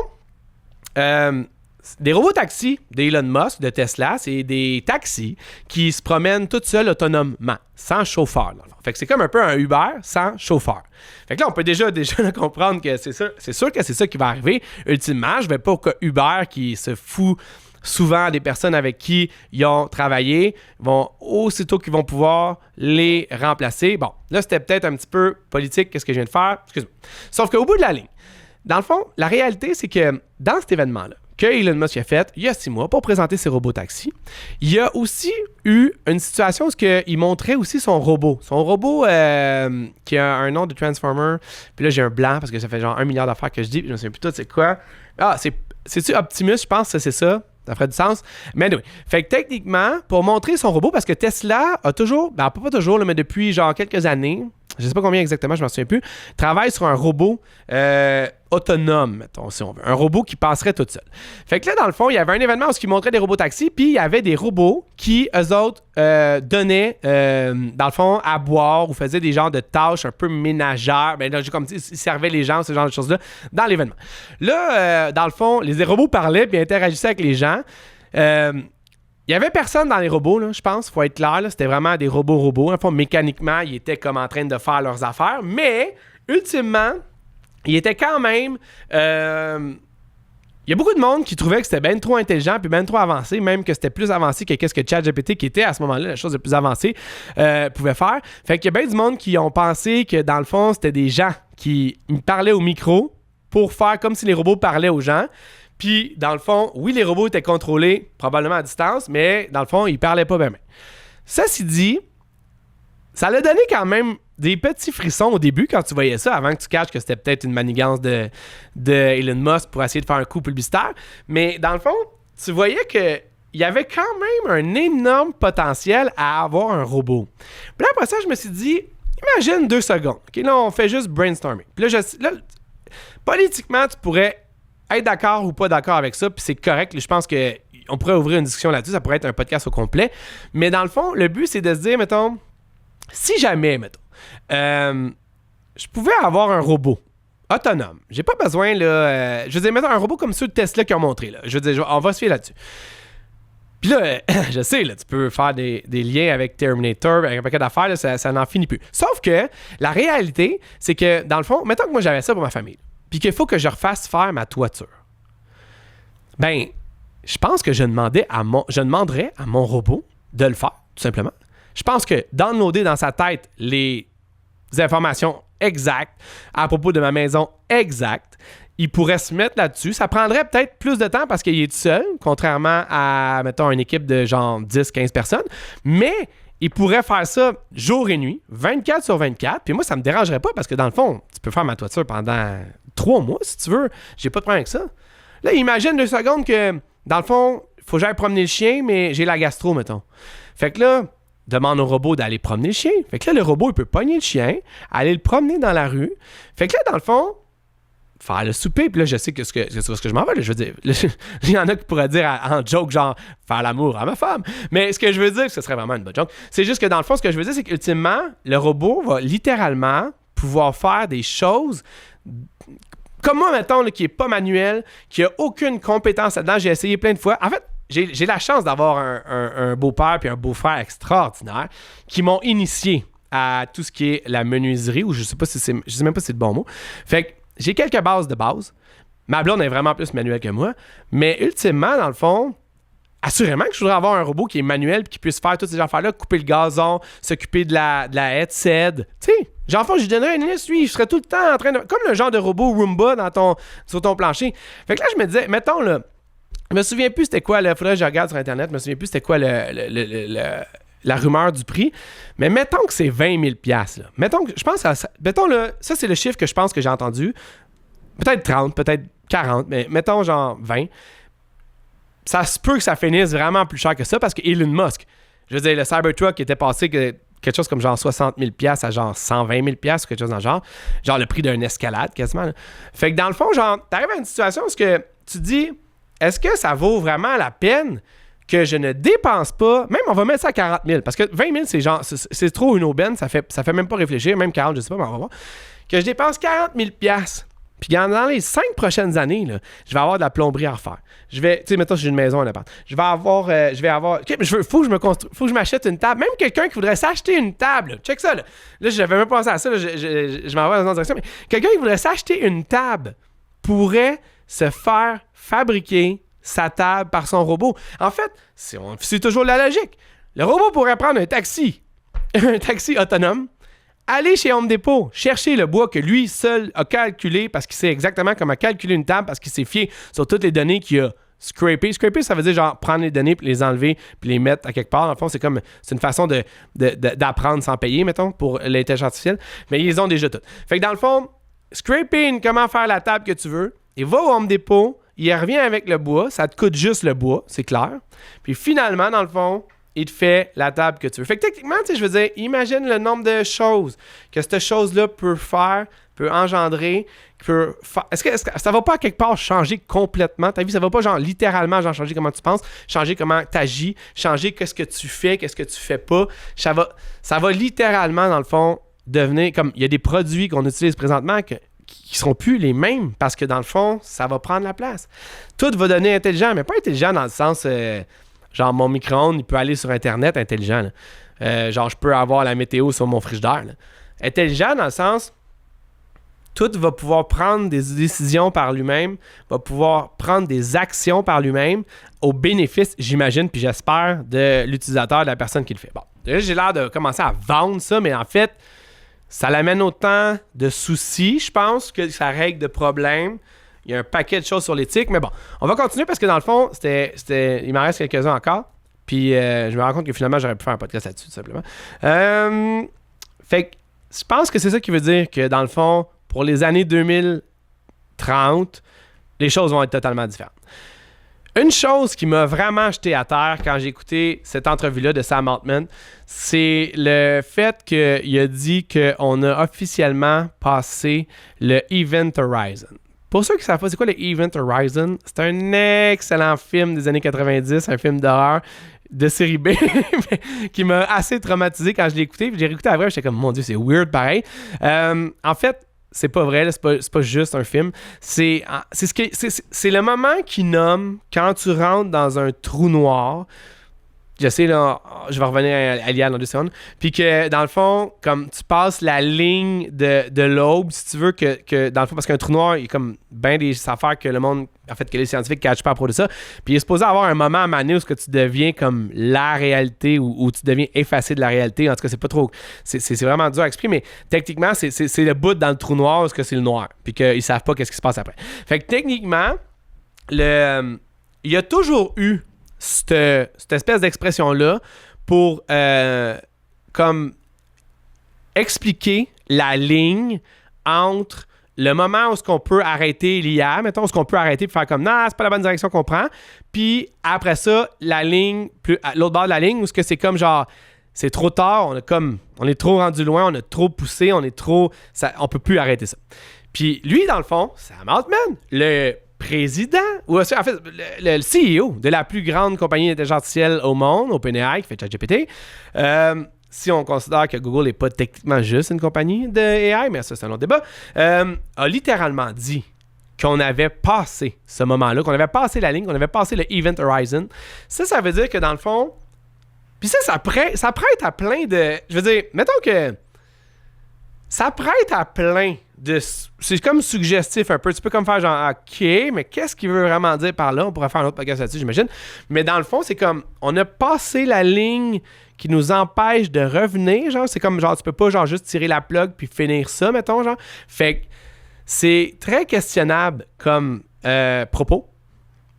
des robots taxis d'Elon Musk, de Tesla, c'est des taxis qui se promènent tout seuls autonomement, sans chauffeur. Dans le fond. Fait que c'est comme un peu un Uber sans chauffeur. Fait que là, on peut déjà comprendre que c'est sûr que c'est ça qui va arriver. Ultimement, je vais pas que Uber qui se fout souvent des personnes avec qui ils ont travaillé, vont aussitôt qu'ils vont pouvoir les remplacer. Bon, là, c'était peut-être un petit peu politique, qu'est-ce que je viens de faire. Excuse-moi. Sauf qu'au bout de la ligne, dans le fond, la réalité, c'est que dans cet événement-là, que Elon Musk a fait il y a 6 mois pour présenter ses robots taxis, il y a aussi eu une situation où il montrait aussi son robot. Son robot qui a un nom de Transformer. Puis là, j'ai un blanc parce que ça fait genre 1 milliard d'affaires que je dis. Puis je me souviens plus tout c'est quoi. C'est-tu Optimus, je pense que c'est ça. Ça ferait du sens. Mais oui. Fait que techniquement, pour montrer son robot, parce que Tesla a toujours, pas toujours, mais depuis genre quelques années, je sais pas combien exactement, je m'en souviens plus, travaille sur un robot autonome, mettons, si on veut. Un robot qui passerait tout seul. Fait que là, dans le fond, il y avait un événement où ils montraient des robots taxis, puis il y avait des robots qui, eux autres, donnaient, dans le fond, à boire ou faisaient des genres de tâches un peu ménagères. Ben là, comme ils servaient les gens, ce genre de choses-là, dans l'événement. Là, dans le fond, les robots parlaient puis interagissaient avec les gens. Il n'y avait personne dans les robots, là, je pense, il faut être clair. Là, c'était vraiment des robots. En fait, mécaniquement, ils étaient comme en train de faire leurs affaires. Mais, ultimement, ils étaient quand même... Il y a beaucoup de monde qui trouvait que c'était bien trop intelligent puis bien trop avancé, même que c'était plus avancé que qu'est-ce que ChatGPT, qui était à ce moment-là la chose la plus avancée, pouvait faire. Fait qu'il y a bien du monde qui ont pensé que, dans le fond, c'était des gens qui parlaient au micro pour faire comme si les robots parlaient aux gens. Puis, dans le fond, oui, les robots étaient contrôlés, probablement à distance, mais dans le fond, ils parlaient pas bien. Ceci dit, ça l'a donné quand même des petits frissons au début quand tu voyais ça, avant que tu caches que c'était peut-être une manigance de Elon Musk pour essayer de faire un coup publicitaire. Mais dans le fond, tu voyais qu'il y avait quand même un énorme potentiel à avoir un robot. Puis là, après ça, je me suis dit, imagine 2 secondes. OK, là, on fait juste brainstorming. Puis là, politiquement, tu pourrais être d'accord ou pas d'accord avec ça, puis c'est correct. Je pense qu'on pourrait ouvrir une discussion là-dessus, ça pourrait être un podcast au complet. Mais dans le fond, le but, c'est de se dire, mettons, si jamais, mettons, je pouvais avoir un robot autonome. J'ai pas besoin, là... je veux dire, mettons, un robot comme ceux de Tesla qui ont montré, là. Je veux dire, on va se fier là-dessus. Puis là, je sais, là, tu peux faire des liens avec Terminator, avec un paquet d'affaires, là, ça n'en finit plus. Sauf que la réalité, c'est que, dans le fond, mettons que moi, j'avais ça pour ma famille, puis qu'il faut que je refasse faire ma toiture. Ben, je pense que je demanderais à mon robot de le faire, tout simplement. Je pense que downloader dans sa tête les informations exact à propos de ma maison exact. Il pourrait se mettre là-dessus. Ça prendrait peut-être plus de temps parce qu'il est tout seul, contrairement à, mettons, une équipe de genre 10-15 personnes. Mais il pourrait faire ça jour et nuit, 24 sur 24. Puis moi, ça me dérangerait pas parce que dans le fond, tu peux faire ma toiture pendant 3 mois si tu veux. J'ai pas de problème avec ça. Là, imagine 2 secondes que, dans le fond, il faut que j'aille promener le chien, mais j'ai la gastro, mettons. Fait que là, demande au robot d'aller promener le chien. Fait que là, le robot, il peut pogner le chien, aller le promener dans la rue. Fait que là, dans le fond, faire le souper, puis là, je sais que ce que je m'en vais, là, je veux dire, il y en a qui pourraient dire en joke, genre, faire l'amour à ma femme. Mais ce que je veux dire, ce serait vraiment une bonne joke, c'est juste que dans le fond, ce que je veux dire, c'est qu'ultimement, le robot va littéralement pouvoir faire des choses comme moi, mettons, là, qui n'est pas manuel, qui n'a aucune compétence là-dedans. J'ai essayé plein de fois. En fait, j'ai la chance d'avoir un beau-père puis un beau-frère extraordinaire qui m'ont initié à tout ce qui est la menuiserie, ou je sais même pas si c'est le bon mot. Fait que j'ai quelques bases de base. Ma blonde est vraiment plus manuelle que moi. Mais ultimement, dans le fond, assurément que je voudrais avoir un robot qui est manuel et qui puisse faire toutes ces affaires-là, couper le gazon, s'occuper de la headset. Tu sais, genre, je lui donnerais une liste, lui, je serais tout le temps en train de... Comme le genre de robot Roomba sur ton plancher. Fait que là, je me disais, mettons, là, je me souviens plus c'était quoi, il faudrait que je regarde sur Internet, je me souviens plus c'était quoi la rumeur du prix. Mais mettons que c'est 20 000 $. Là. Mettons que, je pense à ça. Mettons, là, ça, c'est le chiffre que je pense que j'ai entendu. Peut-être 30, peut-être 40, mais mettons genre 20. Ça se peut que ça finisse vraiment plus cher que ça parce que Elon Musk, je veux dire, le Cybertruck était passé quelque chose comme genre 60 000 $ à genre 120 000 $ ou quelque chose dans le genre. Genre le prix d'une escalade quasiment. Là. Fait que dans le fond, genre, t'arrives à une situation où tu te dis, est-ce que ça vaut vraiment la peine que je ne dépense pas, même on va mettre ça à 40 000, parce que 20 000, c'est genre, c'est trop une aubaine, ça fait même pas réfléchir, même 40, je sais pas, mais on va voir. Que je dépense 40 000 $, puis dans les 5 prochaines années, là, je vais avoir de la plomberie à refaire. Je vais, tu sais, mettons, si j'ai une maison, un appart. Je vais avoir, ok, faut que je m'achète une table. Même quelqu'un qui voudrait s'acheter une table, là, check ça, là. Là, j'avais même pensé à ça, là, je m'en vais dans une direction, mais quelqu'un qui voudrait s'acheter une table pourrait se faire fabriquer sa table par son robot. En fait, c'est toujours la logique. Le robot pourrait prendre un taxi autonome, aller chez Home Depot, chercher le bois que lui seul a calculé parce qu'il sait exactement comment calculer une table parce qu'il s'est fié sur toutes les données qu'il a scrapées. Scraper, ça veut dire genre prendre les données puis les enlever puis les mettre à quelque part. Dans le fond, c'est une façon d'apprendre sans payer, mettons, pour l'intelligence artificielle. Mais ils ont déjà tout. Fait que dans le fond, scraping, comment faire la table que tu veux, il va au Home Depot, il revient avec le bois, ça te coûte juste le bois, c'est clair. Puis finalement, dans le fond, il te fait la table que tu veux. Fait que techniquement, tu sais, je veux dire, imagine le nombre de choses que cette chose-là peut faire, peut engendrer, Est-ce que ça va pas à quelque part changer complètement ta vie? Ça va pas genre littéralement genre changer comment tu penses, changer comment tu agis, changer qu'est-ce que tu fais, qu'est-ce que tu fais pas. Ça va littéralement, dans le fond, devenir comme... Il y a des produits qu'on utilise présentement qui seront plus les mêmes parce que dans le fond, ça va prendre la place. Tout va devenir intelligent, mais pas intelligent dans le sens... genre, mon micro-ondes, il peut aller sur Internet intelligent. Genre, je peux avoir la météo sur mon frigidaire. Là. Intelligent dans le sens, tout va pouvoir prendre des décisions par lui-même, va pouvoir prendre des actions par lui-même au bénéfice, j'imagine, puis j'espère, de l'utilisateur, de la personne qui le fait. Bon, là, j'ai l'air de commencer à vendre ça, mais en fait, ça l'amène autant de soucis, je pense, que ça règle de problèmes. Il y a un paquet de choses sur l'éthique, mais bon, on va continuer parce que dans le fond, il m'en reste quelques-uns encore. Puis je me rends compte que finalement, j'aurais pu faire un podcast là-dessus, tout simplement. Fait que je pense que c'est ça qui veut dire que dans le fond, pour les années 2030, les choses vont être totalement différentes. Une chose qui m'a vraiment jeté à terre quand j'ai écouté cette entrevue-là de Sam Altman, c'est le fait qu'il a dit qu'on a officiellement passé le Event Horizon. Pour ceux qui ne savent pas, c'est quoi le Event Horizon? C'est un excellent film des années 90, un film d'horreur de série B qui m'a assez traumatisé quand je l'ai écouté. Puis j'ai réécouté après, j'étais comme, mon Dieu, c'est weird pareil. En fait, c'est pas vrai, là, c'est pas juste un film. C'est le moment qui nomme quand tu rentres dans un trou noir je sais, là, je vais revenir à l'IA dans 2 secondes. Puis que, dans le fond, comme tu passes la ligne de l'aube, si tu veux, que dans le fond, parce qu'un trou noir, il y a comme bien des affaires que le monde, en fait, que les scientifiques ne cachent pas à propos de ça. Puis il est supposé avoir un moment à maner où ce que tu deviens comme la réalité, où tu deviens effacé de la réalité. En tout cas, c'est pas trop... C'est vraiment dur à exprimer, mais techniquement, c'est le bout dans le trou noir où c'est le noir. Puis qu'ils savent pas qu'est-ce qui se passe après. Fait que techniquement, il y a toujours eu cette espèce d'expression-là pour comme expliquer la ligne entre le moment où on peut arrêter l'IA, mettons, où on peut arrêter et faire comme non, c'est pas la bonne direction qu'on prend, puis après ça, la ligne, l'autre bord de la ligne, où c'est comme genre, c'est trop tard, on est trop rendu loin, on a trop poussé, on peut plus arrêter ça. Puis lui, dans le fond, Sam Altman, le président, ou en fait, le CEO de la plus grande compagnie d'intelligence artificielle au monde, OpenAI, qui fait ChatGPT, si on considère que Google n'est pas techniquement juste une compagnie d'AI, mais ça, c'est un autre débat, a littéralement dit qu'on avait passé ce moment-là, qu'on avait passé la ligne, qu'on avait passé le Event Horizon. Ça veut dire que dans le fond, puis ça prête à plein de... Je veux dire, mettons que ça prête à plein de... C'est comme suggestif un peu. Tu peux comme faire genre, OK, mais qu'est-ce qu'il veut vraiment dire par là? On pourrait faire un autre podcast là-dessus, j'imagine. Mais dans le fond, c'est comme, on a passé la ligne qui nous empêche de revenir, genre. C'est comme, genre, tu peux pas, genre, juste tirer la plug puis finir ça, mettons, genre. Fait que c'est très questionnable comme propos.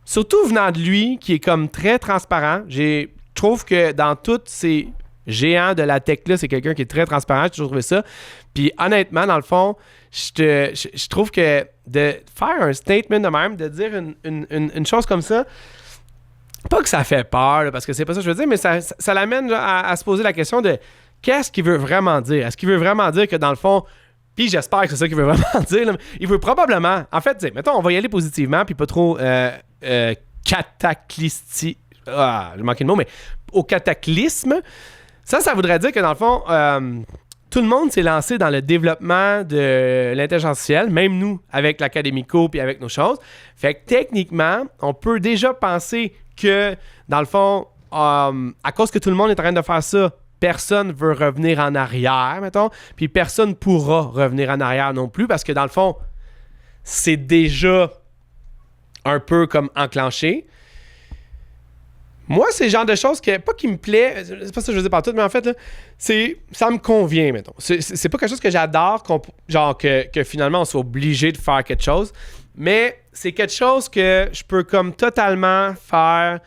Surtout venant de lui, qui est comme très transparent. Je trouve que dans toutes ces géants de la tech-là, c'est quelqu'un qui est très transparent. J'ai toujours trouvé ça. Puis honnêtement, dans le fond, je trouve que de faire un statement de même, de dire une chose comme ça, pas que ça fait peur, là, parce que c'est pas ça que je veux dire, mais ça l'amène à se poser la question de qu'est-ce qu'il veut vraiment dire? Est-ce qu'il veut vraiment dire que dans le fond, puis j'espère que c'est ça qu'il veut vraiment dire, là, il veut probablement, en fait, mettons, on va y aller positivement, puis pas trop cataclystique. J'ai manqué le mot, mais au cataclysme, ça voudrait dire que dans le fond, tout le monde s'est lancé dans le développement de l'intelligence artificielle, même nous, avec l'Académico puis avec nos choses. Fait que techniquement, on peut déjà penser que, dans le fond, à cause que tout le monde est en train de faire ça, personne veut revenir en arrière, mettons, puis personne pourra revenir en arrière non plus, parce que dans le fond, c'est déjà un peu comme enclenché. Moi, c'est le genre de choses pas qui me plaît, c'est pas ça que je veux dire partout, mais en fait, là, ça me convient, mettons. C'est pas quelque chose que j'adore, que finalement, on soit obligé de faire quelque chose, mais c'est quelque chose que je peux comme totalement faire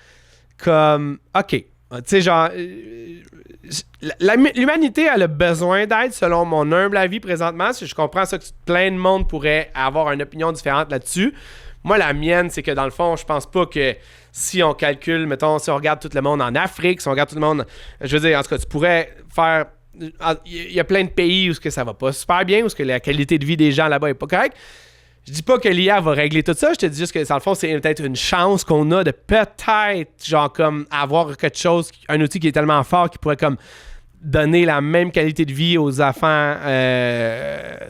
comme, OK, tu sais, genre, l'humanité a le besoin d'aide, selon mon humble avis présentement. Si je comprends ça, que plein de monde pourrait avoir une opinion différente là-dessus. Moi, la mienne, c'est que dans le fond, je pense pas que si on calcule, mettons, si on regarde tout le monde en Afrique, si on regarde tout le monde, je veux dire, en tout cas, tu pourrais faire... Il y a plein de pays où ça va pas super bien, où la qualité de vie des gens là-bas est pas correcte. Je dis pas que l'IA va régler tout ça, je te dis juste que, dans le fond, c'est peut-être une chance qu'on a de peut-être, genre, comme, avoir quelque chose, un outil qui est tellement fort qui pourrait, comme, donner la même qualité de vie aux enfants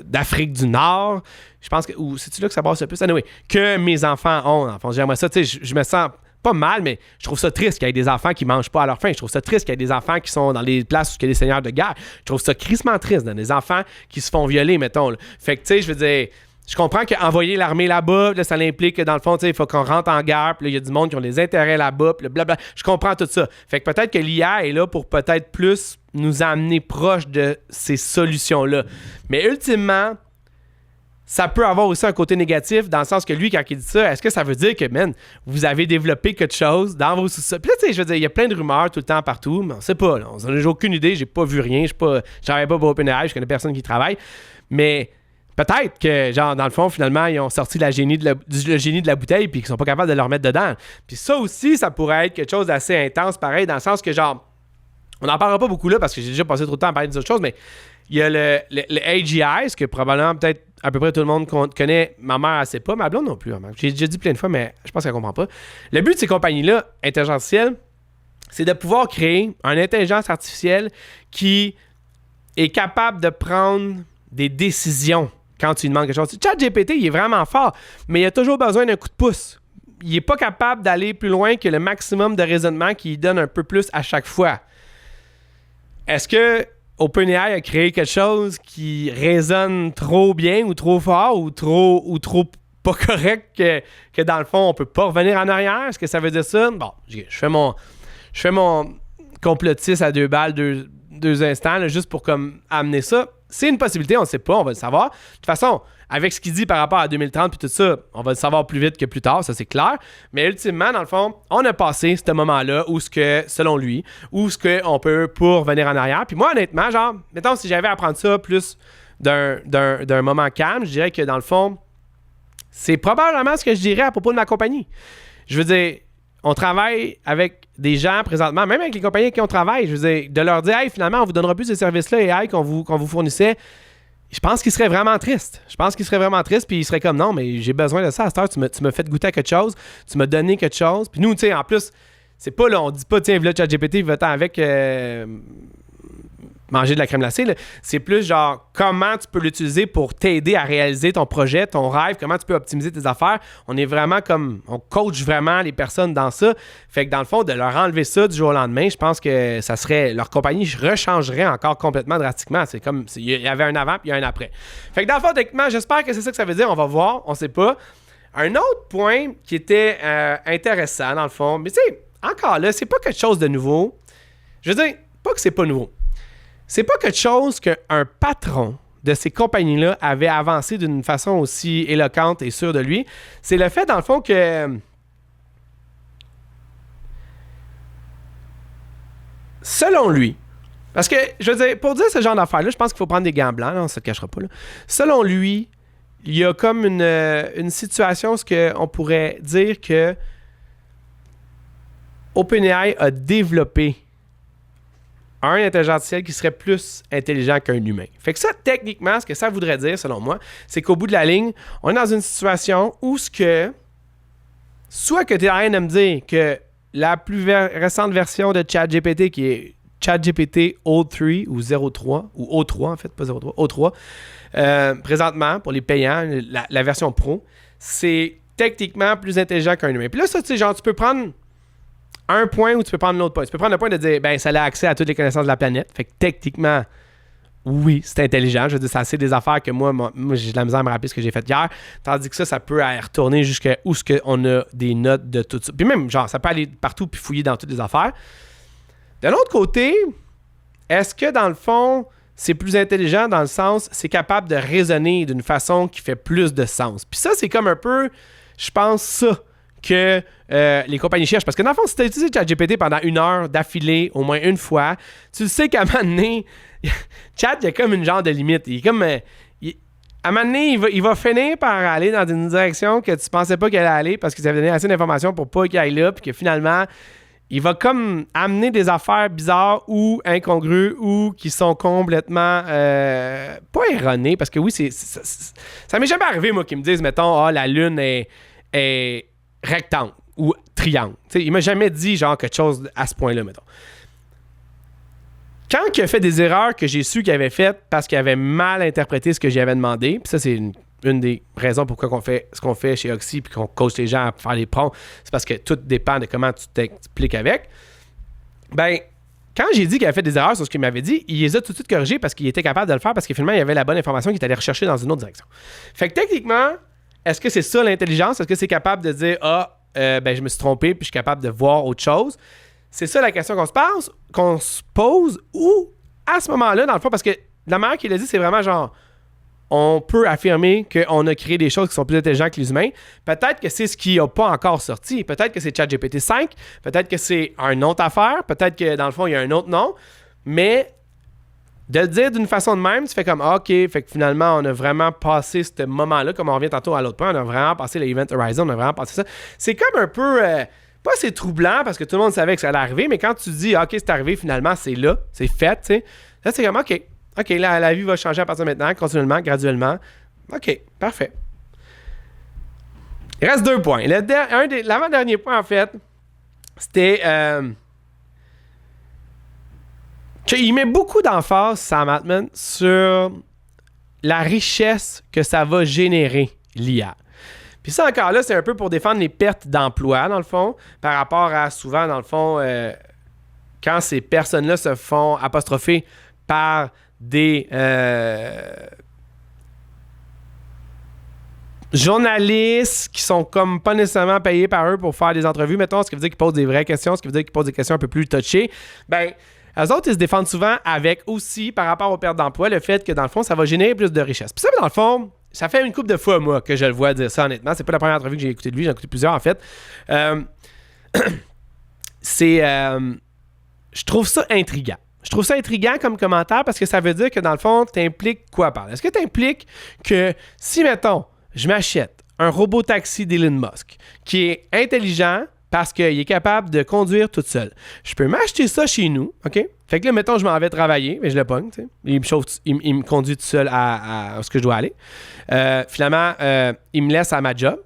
d'Afrique du Nord. Je pense que... Ou c'est-tu là que ça passe le plus? Anyway, que mes enfants ont. Enfin, j'aimerais ça, tu sais, je me sens pas mal, mais je trouve ça triste qu'il y ait des enfants qui mangent pas à leur faim. Je trouve ça triste qu'il y ait des enfants qui sont dans les places où il y a des seigneurs de guerre. Je trouve ça crissement triste, dans des enfants qui se font violer, mettons. Là. Fait que, tu sais, je veux dire... Je comprends qu'envoyer l'armée là-bas, là, ça implique que dans le fond, il faut qu'on rentre en guerre, puis il y a du monde qui ont des intérêts là-bas, puis blablabla. Je comprends tout ça. Fait que peut-être que l'IA est là pour peut-être plus nous amener proche de ces solutions-là. Mais ultimement, ça peut avoir aussi un côté négatif, dans le sens que lui, quand il dit ça, est-ce que ça veut dire que, man, vous avez développé quelque chose dans vos sous-sols? Puis là, tu sais, je veux dire, il y a plein de rumeurs tout le temps partout, mais on sait pas. Là. J'ai aucune idée, j'ai pas vu rien, je travaille pas pour OpenAI, je connais personne qui travaille. Mais... peut-être que, genre, dans le fond, finalement, ils ont sorti le génie de la bouteille puis qu'ils sont pas capables de le remettre dedans. Puis ça aussi, ça pourrait être quelque chose d'assez intense, pareil, dans le sens que, genre, on n'en parlera pas beaucoup là parce que j'ai déjà passé trop de temps à parler des autres choses, mais il y a le AGI, ce que probablement, peut-être, à peu près tout le monde connaît. Ma mère, elle sait pas, ma blonde non plus. J'ai déjà dit plein de fois, mais je pense qu'elle comprend pas. Le but de ces compagnies-là, intelligence artificielle, c'est de pouvoir créer une intelligence artificielle qui est capable de prendre des décisions quand tu lui demandes quelque chose. ChatGPT, il est vraiment fort, mais il a toujours besoin d'un coup de pouce. il est pas capable d'aller plus loin que le maximum de raisonnement qu'il donne un peu plus à chaque fois. Est-ce que OpenAI a créé quelque chose qui résonne trop bien ou trop fort ou trop pas correct que dans le fond, on peut pas revenir en arrière? Est-ce que ça veut dire ça? Bon, je fais mon complotiste à 2 balles, 2 instants, là, juste pour comme amener ça. C'est une possibilité, on ne sait pas, on va le savoir. De toute façon, avec ce qu'il dit par rapport à 2030 puis tout ça, on va le savoir plus vite que plus tard, ça c'est clair. Mais ultimement, dans le fond, on a passé ce moment-là où ce que, selon lui, où ce qu'on peut pour revenir en arrière. Puis moi, honnêtement, genre, mettons, si j'avais à prendre ça plus d'un moment calme, je dirais que dans le fond, c'est probablement ce que je dirais à propos de ma compagnie. Je veux dire, on travaille avec des gens présentement, même avec les compagnies avec qui on travaille, je veux dire, de leur dire, hey, finalement, on vous donnera plus ces services-là AI qu'on vous fournissait. Je pense qu'il serait vraiment triste. Puis il serait comme, non, mais j'ai besoin de ça. À cette heure, tu m'as fait goûter à quelque chose, tu m'as donné quelque chose. Puis nous, tu sais, en plus, c'est pas là, on dit pas, tiens, là, ChatGPT, va-t'en avec manger de la crème glacée. Là. C'est plus genre, comment tu peux l'utiliser pour t'aider à réaliser ton projet, ton rêve, comment tu peux optimiser tes affaires. On est vraiment comme, on coach vraiment les personnes dans ça. Fait que dans le fond, de leur enlever ça du jour au lendemain, je pense que ça serait, leur compagnie rechangerait encore complètement drastiquement. C'est comme, il y avait un avant puis il y a un après. Fait que dans le fond, techniquement, j'espère que c'est ça que ça veut dire. On va voir, on sait pas. Un autre point qui était intéressant dans le fond, mais tu sais, encore là, c'est pas quelque chose de nouveau. Je veux dire, pas que c'est pas nouveau. C'est pas quelque chose qu'un patron de ces compagnies-là avait avancé d'une façon aussi éloquente et sûre de lui. C'est le fait, dans le fond, que selon lui, parce que, je veux dire, pour dire ce genre d'affaires-là, je pense qu'il faut prendre des gants blancs, là, on se le cachera pas. Là. Selon lui, il y a comme une situation où on pourrait dire que OpenAI a développé un intelligence artificielle qui serait plus intelligent qu'un humain. Fait que ça, techniquement, ce que ça voudrait dire, selon moi, c'est qu'au bout de la ligne, on est dans une situation où soit que tu es en train de me dire que la plus récente version de ChatGPT, qui est ChatGPT O3 ou 03, ou O3 en fait, pas 03, O3, présentement, pour les payants, la version pro, c'est techniquement plus intelligent qu'un humain. Puis là, ça, tu sais, genre, tu peux prendre un point ou tu peux prendre l'autre point. Tu peux prendre le point de dire, ben, ça a accès à toutes les connaissances de la planète. Fait que techniquement, oui, c'est intelligent. Je veux dire, ça c'est des affaires que moi j'ai de la misère à me rappeler ce que j'ai fait hier. Tandis que ça peut aller retourner jusqu'à où ce qu'on a des notes de tout ça. Puis même, genre, ça peut aller partout puis fouiller dans toutes les affaires. De l'autre côté, est-ce que dans le fond, c'est plus intelligent dans le sens, c'est capable de raisonner d'une façon qui fait plus de sens. Puis ça, c'est comme un peu, je pense, ça que les compagnies cherchent. Parce que dans le fond, si tu as utilisé ChatGPT pendant 1 heure d'affilée, au moins une fois, tu sais qu'à un moment donné, Chat, il y a comme une genre de limite. Il est comme... à un moment donné, il va finir par aller dans une direction que tu pensais pas qu'elle allait aller parce qu'il t'avait donné assez d'informations pour pas qu'il aille là, puis que finalement, il va comme amener des affaires bizarres ou incongrues ou qui sont complètement pas erronées. Parce que oui, ça m'est jamais arrivé, moi, qu'ils me disent, mettons, la Lune est rectangle ou triangle. T'sais, il m'a jamais dit genre quelque chose à ce point-là, mettons. Quand il a fait des erreurs que j'ai su qu'il avait faites parce qu'il avait mal interprété ce que j'y avais demandé, puis ça, c'est une des raisons pourquoi on fait ce qu'on fait chez Oxy puis qu'on coach les gens à faire les prompts, c'est parce que tout dépend de comment tu t'expliques avec. Ben, quand j'ai dit qu'il avait fait des erreurs sur ce qu'il m'avait dit, il les a tout de suite corrigées parce qu'il était capable de le faire parce que finalement, il y avait la bonne information qu'il est allé rechercher dans une autre direction. Fait que techniquement, est-ce que c'est ça l'intelligence? Est-ce que c'est capable de dire ben je me suis trompé puis je suis capable de voir autre chose? C'est ça la question qu'on se pose ou à ce moment-là, dans le fond, parce que la manière qu'il a dit, c'est vraiment genre on peut affirmer qu'on a créé des choses qui sont plus intelligentes que les humains. Peut-être que c'est ce qui n'a pas encore sorti. Peut-être que c'est ChatGPT 5. Peut-être que c'est une autre affaire. Peut-être que dans le fond, il y a un autre nom. Mais de le dire d'une façon de même, tu fais comme OK, fait que finalement, on a vraiment passé ce moment-là, comme on revient tantôt à l'autre point, on a vraiment passé l'Event Horizon, on a vraiment passé ça. C'est comme un peu, pas c'est troublant parce que tout le monde savait que ça allait arriver, mais quand tu dis OK, c'est arrivé, finalement, c'est là, c'est fait, tu sais. Là, c'est comme OK, la vie va changer à partir de maintenant, continuellement, graduellement. OK, parfait. Il reste 2 points. L'avant-dernier point, en fait, c'était... il met beaucoup d'emphase, Sam Altman, sur la richesse que ça va générer, l'IA. Puis ça, encore là, c'est un peu pour défendre les pertes d'emploi, dans le fond, par rapport à souvent, dans le fond, quand ces personnes-là se font apostropher par des journalistes qui sont comme pas nécessairement payés par eux pour faire des entrevues, mettons, ce qui veut dire qu'ils posent des vraies questions, ce qui veut dire qu'ils posent des questions un peu plus touchées, ben, eux autres, ils se défendent souvent avec aussi, par rapport aux pertes d'emploi, le fait que, dans le fond, ça va générer plus de richesse. Puis ça, dans le fond, ça fait une couple de fois, moi, que je le vois dire ça, honnêtement. C'est pas la première entrevue que j'ai écoutée de lui, j'en ai écouté plusieurs, en fait. Je trouve ça intriguant. Je trouve ça intriguant comme commentaire parce que ça veut dire que, dans le fond, t'impliques quoi par là? Est-ce que t'impliques que si, mettons, je m'achète un robot taxi d'Elon Musk qui est intelligent parce qu'il est capable de conduire tout seul, je peux m'acheter ça chez nous, OK? Fait que là, mettons, je m'en vais travailler, mais je le pogne, tu sais. Il me conduit tout seul à ce que je dois aller. Finalement, il me laisse à ma job.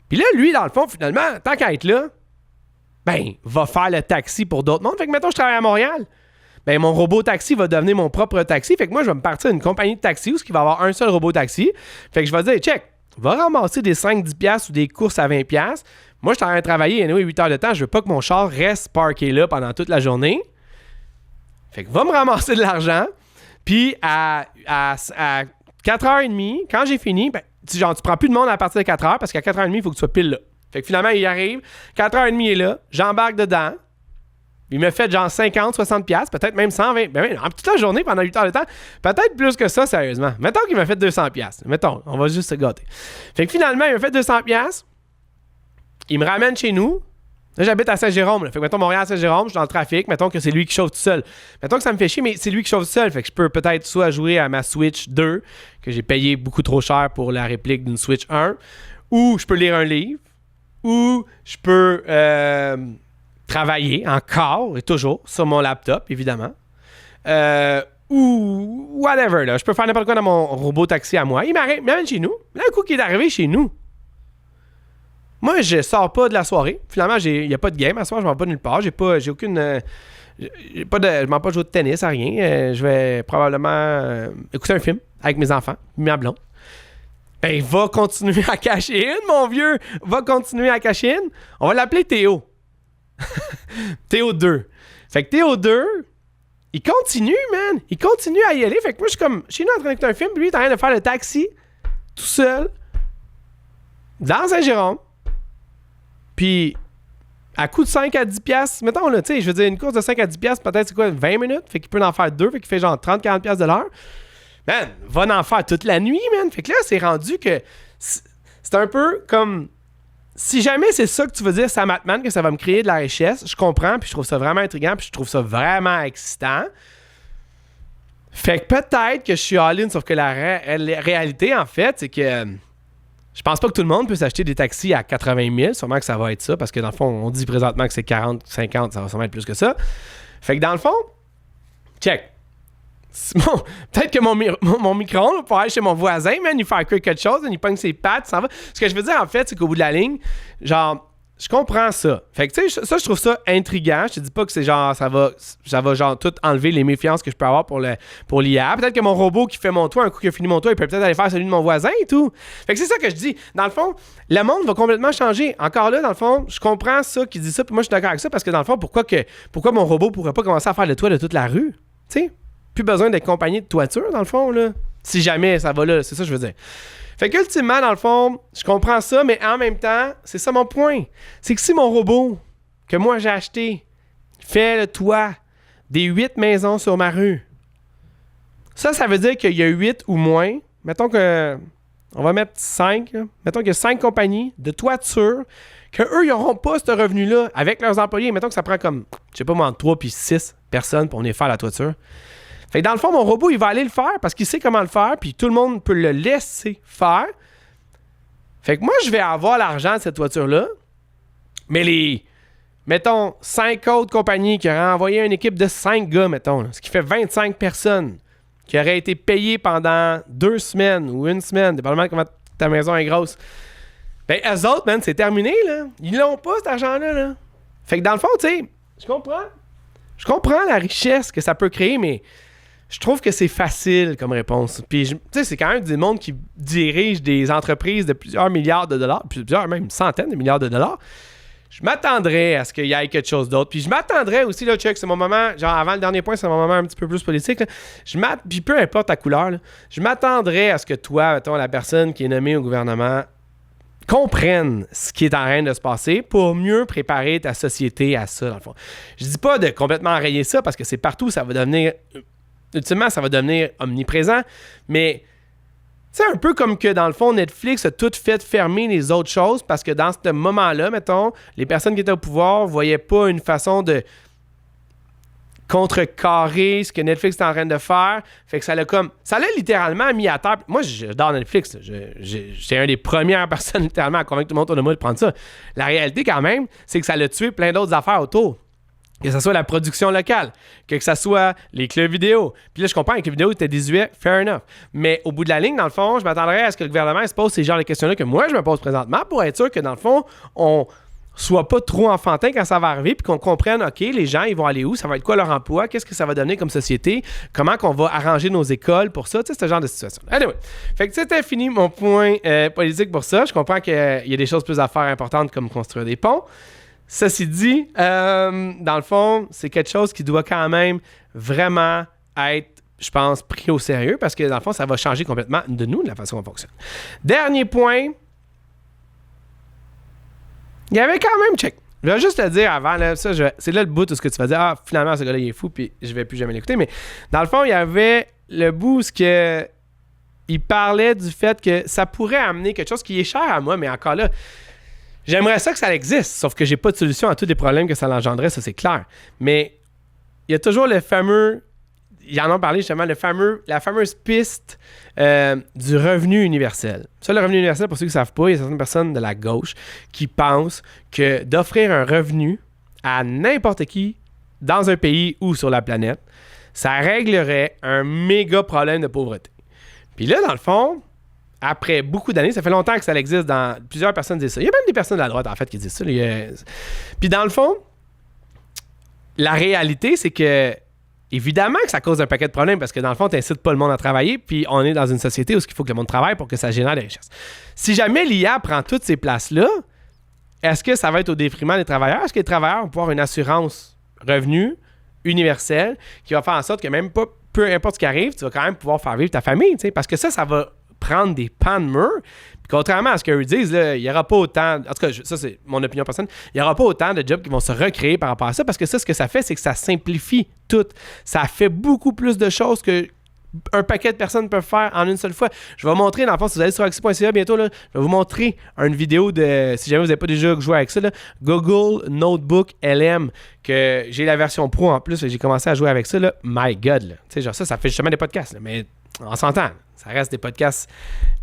Puis là, lui, dans le fond, finalement, tant qu'à être là, ben, va faire le taxi pour d'autres mondes. Fait que, mettons, je travaille à Montréal. Ben, mon robot taxi va devenir mon propre taxi. Fait que moi, je vais me partir d'une compagnie de taxi où il va y avoir un seul robot taxi. Fait que je vais dire, check, va ramasser des 5-10$ ou des courses à 20$. Moi, je suis en train de travailler, anyway, 8 heures de temps. Je veux pas que mon char reste parké là pendant toute la journée. Fait que va me ramasser de l'argent. Puis à 4h30, quand j'ai fini, ben, tu prends plus de monde à partir de 4h parce qu'à 4h30, il faut que tu sois pile là. Fait que finalement, il arrive, 4h30 il est là, j'embarque dedans. Il me fait genre 50-60$, peut-être même 120$. Ben, toute la journée, pendant 8 heures de temps, peut-être plus que ça, sérieusement. Mettons qu'il m'a fait 200$. Mettons, on va juste se gâter. Fait que finalement, il m'a fait 200$. Il me ramène chez nous. Là, j'habite à Saint-Jérôme. Là. Fait que mettons Montréal-Saint-Jérôme, je suis dans le trafic. Mettons que c'est lui qui chauffe tout seul. Mettons que ça me fait chier, mais c'est lui qui chauffe tout seul. Fait que je peux peut-être soit jouer à ma Switch 2, que j'ai payé beaucoup trop cher pour la réplique d'une Switch 1, ou je peux lire un livre, ou je peux travailler encore et toujours sur mon laptop, évidemment. Ou whatever. Là. Je peux faire n'importe quoi dans mon robot taxi à moi. Il m'amène chez nous. Là, un coup qu'il est arrivé chez nous, moi, je sors pas de la soirée. Finalement, il n'y a pas de game. À ce soir, je m'en vais pas nulle part. J'ai aucune... je m'en vais pas jouer de tennis, à rien. Je vais probablement écouter un film avec mes enfants, ma blonde. Ben, va continuer à cacher une, mon vieux. Va continuer à cacher une. On va l'appeler Théo. Théo 2. Fait que Théo 2, il continue, man. Il continue à y aller. Fait que moi, je suis comme chez nous en train d'écouter un film. Puis lui, il est en train de faire le taxi tout seul dans Saint-Jérôme. Puis, à coût de 5 à 10$, mettons, là, tu sais, je veux dire, une course de 5 à 10$, peut-être, c'est quoi, 20 minutes? Fait qu'il peut en faire 2, fait qu'il fait genre 30-40$ de l'heure. Man, va en faire toute la nuit, man. Fait que là, c'est rendu que c'est un peu comme... Si jamais c'est ça que tu veux dire, Sam Altman, que ça va me créer de la richesse, je comprends, puis je trouve ça vraiment intriguant, puis je trouve ça vraiment excitant. Fait que peut-être que je suis all-in, sauf que la réalité, en fait, c'est que... Je pense pas que tout le monde peut s'acheter des taxis à 80 000. Sûrement que ça va être ça, parce que dans le fond, on dit présentement que c'est 40, 50, ça va sûrement être plus que ça. Fait que dans le fond, check. Bon, peut-être que mon micro-ondes pour aller chez mon voisin, man, il fait quelque chose, il pogne ses pattes, ça va. Ce que je veux dire, en fait, c'est qu'au bout de la ligne, genre, je comprends ça. Fait que, tu sais, ça, je trouve ça intriguant. Je te dis pas que c'est genre, ça va genre tout enlever les méfiances que je peux avoir pour l'IA. Peut-être que mon robot qui fait mon toit, un coup qu'il a fini mon toit, il peut peut-être aller faire celui de mon voisin et tout. Fait que c'est ça que je dis. Dans le fond, le monde va complètement changer. Encore là, dans le fond, je comprends ça, qui dit ça, puis moi, je suis d'accord avec ça, parce que dans le fond, pourquoi mon robot pourrait pas commencer à faire le toit de toute la rue? Tu sais? Plus besoin d'être compagnie de toiture, dans le fond, là. Si jamais ça va là, c'est ça que je veux dire. Fait qu'ultimement, dans le fond, je comprends ça, mais en même temps, c'est ça mon point. C'est que si mon robot, que moi j'ai acheté, fait le toit des 8 maisons sur ma rue, ça veut dire qu'il y a 8 ou moins. Mettons que, on va mettre 5, là. Mettons qu'il y a 5 compagnies de toiture, qu'eux, ils n'auront pas ce revenu-là avec leurs employés. Mettons que ça prend comme, je sais pas moi, entre 3 puis 6 personnes pour venir faire la toiture. Fait que dans le fond, mon robot, il va aller le faire parce qu'il sait comment le faire, puis tout le monde peut le laisser faire. Fait que moi, je vais avoir l'argent de cette voiture-là, mais mettons, 5 autres compagnies qui auraient envoyé une équipe de 5 gars, mettons, là, ce qui fait 25 personnes, qui auraient été payées pendant 2 semaines ou 1 semaine, dépendamment de comment ta maison est grosse. Ben, eux autres, man, c'est terminé, là. Ils l'ont pas, cet argent-là, là. Fait que dans le fond, tu sais, je comprends la richesse que ça peut créer, mais... Je trouve que c'est facile comme réponse. Puis, tu sais, c'est quand même des mondes qui dirigent des entreprises de plusieurs milliards de dollars, plusieurs, même centaines de milliards de dollars. Je m'attendrais à ce qu'il y ait quelque chose d'autre. Puis je m'attendrais aussi, là, check, c'est mon moment, genre avant le dernier point, c'est mon moment un petit peu plus politique. Là. Puis peu importe ta couleur, là, je m'attendrais à ce que toi, mettons, la personne qui est nommée au gouvernement, comprenne ce qui est en train de se passer pour mieux préparer ta société à ça, dans le fond. Je dis pas de complètement enrayer ça parce que c'est partout, ça va devenir... Ultimement, ça va devenir omniprésent, mais c'est un peu comme que, dans le fond, Netflix a tout fait fermer les autres choses parce que dans ce moment-là, mettons, les personnes qui étaient au pouvoir voyaient pas une façon de contrecarrer ce que Netflix est en train de faire. Fait que ça l'a littéralement mis à terre. Moi, j'adore Netflix. J'étais une des premières personnes, littéralement, à convaincre tout le monde autour de moi de prendre ça. La réalité, quand même, c'est que ça l'a tué plein d'autres affaires autour. Que ce soit la production locale, que ce soit les clubs vidéo. Puis là, je comprends que les clubs vidéo étaient désuets, fair enough. Mais au bout de la ligne, dans le fond, je m'attendrais à ce que le gouvernement se pose ces genres de questions-là que moi, je me pose présentement pour être sûr que, dans le fond, on soit pas trop enfantin quand ça va arriver puis qu'on comprenne, OK, les gens, ils vont aller où? Ça va être quoi leur emploi? Qu'est-ce que ça va donner comme société? Comment qu'on va arranger nos écoles pour ça? Tu sais, ce genre de situation. Anyway, fait que c'était fini mon point politique pour ça. Je comprends qu'il y a des choses plus à faire importantes comme construire des ponts. Ceci dit, dans le fond, c'est quelque chose qui doit quand même vraiment être, je pense, pris au sérieux parce que dans le fond, ça va changer complètement de nous, de la façon dont on fonctionne. Dernier point, il y avait quand même, check, je vais juste te dire avant, là, ça, c'est là le bout de ce que tu vas dire, ah, finalement, ce gars-là, il est fou, puis je vais plus jamais l'écouter, mais dans le fond, il y avait le bout où il parlait du fait que ça pourrait amener quelque chose qui est cher à moi, mais encore là, j'aimerais ça que ça existe, sauf que j'ai pas de solution à tous les problèmes que ça engendrait, ça c'est clair. Mais il y a toujours le fameux, ils en ont parlé justement, la fameuse piste du revenu universel. Ça, le revenu universel, pour ceux qui ne savent pas, il y a certaines personnes de la gauche qui pensent que d'offrir un revenu à n'importe qui dans un pays ou sur la planète, ça réglerait un méga problème de pauvreté. Puis là, dans le fond, après beaucoup d'années, ça fait longtemps que ça existe, dans plusieurs personnes disent ça. Il y a même des personnes de la droite, en fait, qui disent ça. Puis dans le fond, la réalité, c'est que évidemment que ça cause un paquet de problèmes parce que dans le fond, tu n'incites pas le monde à travailler, puis on est dans une société où il faut que le monde travaille pour que ça génère des richesses. Si jamais l'IA prend toutes ces places-là, est-ce que ça va être au détriment des travailleurs? Est-ce que les travailleurs vont pouvoir une assurance revenu universelle qui va faire en sorte que même pas, peu importe ce qui arrive, tu vas quand même pouvoir faire vivre ta famille, parce que ça va prendre des pans de mur. Puis contrairement à ce qu'eux disent, là, il n'y aura pas autant... En tout cas, ça, c'est mon opinion personnelle. Il n'y aura pas autant de jobs qui vont se recréer par rapport à ça parce que ça, ce que ça fait, c'est que ça simplifie tout. Ça fait beaucoup plus de choses que un paquet de personnes peuvent faire en une seule fois. Je vais montrer, dans le fond, si vous allez sur Oxy.ca bientôt, là, je vais vous montrer une vidéo de, si jamais vous n'avez pas déjà joué avec ça, là, Google Notebook LM, que j'ai la version pro en plus, j'ai commencé à jouer avec ça, là. My God, là. Tu sais, genre ça fait justement des podcasts, là, mais on s'entend. Ça reste des podcasts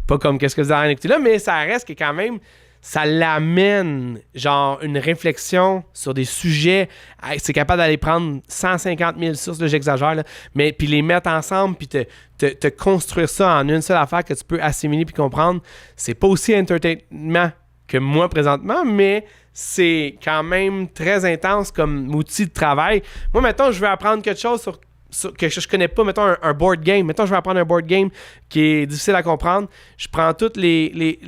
pas comme qu'est-ce que vous avez écouté là, mais ça reste que quand même, ça l'amène, genre, une réflexion sur des sujets. C'est capable d'aller prendre 150 000 sources, là, j'exagère, là, mais puis les mettre ensemble, puis te construire ça en une seule affaire que tu peux assimiler puis comprendre. C'est pas aussi entertainment que moi présentement, mais c'est quand même très intense comme outil de travail. Moi, mettons, je veux apprendre quelque chose sur que je connais pas, mettons un board game. Mettons, je vais apprendre un board game qui est difficile à comprendre. Je prends toutes les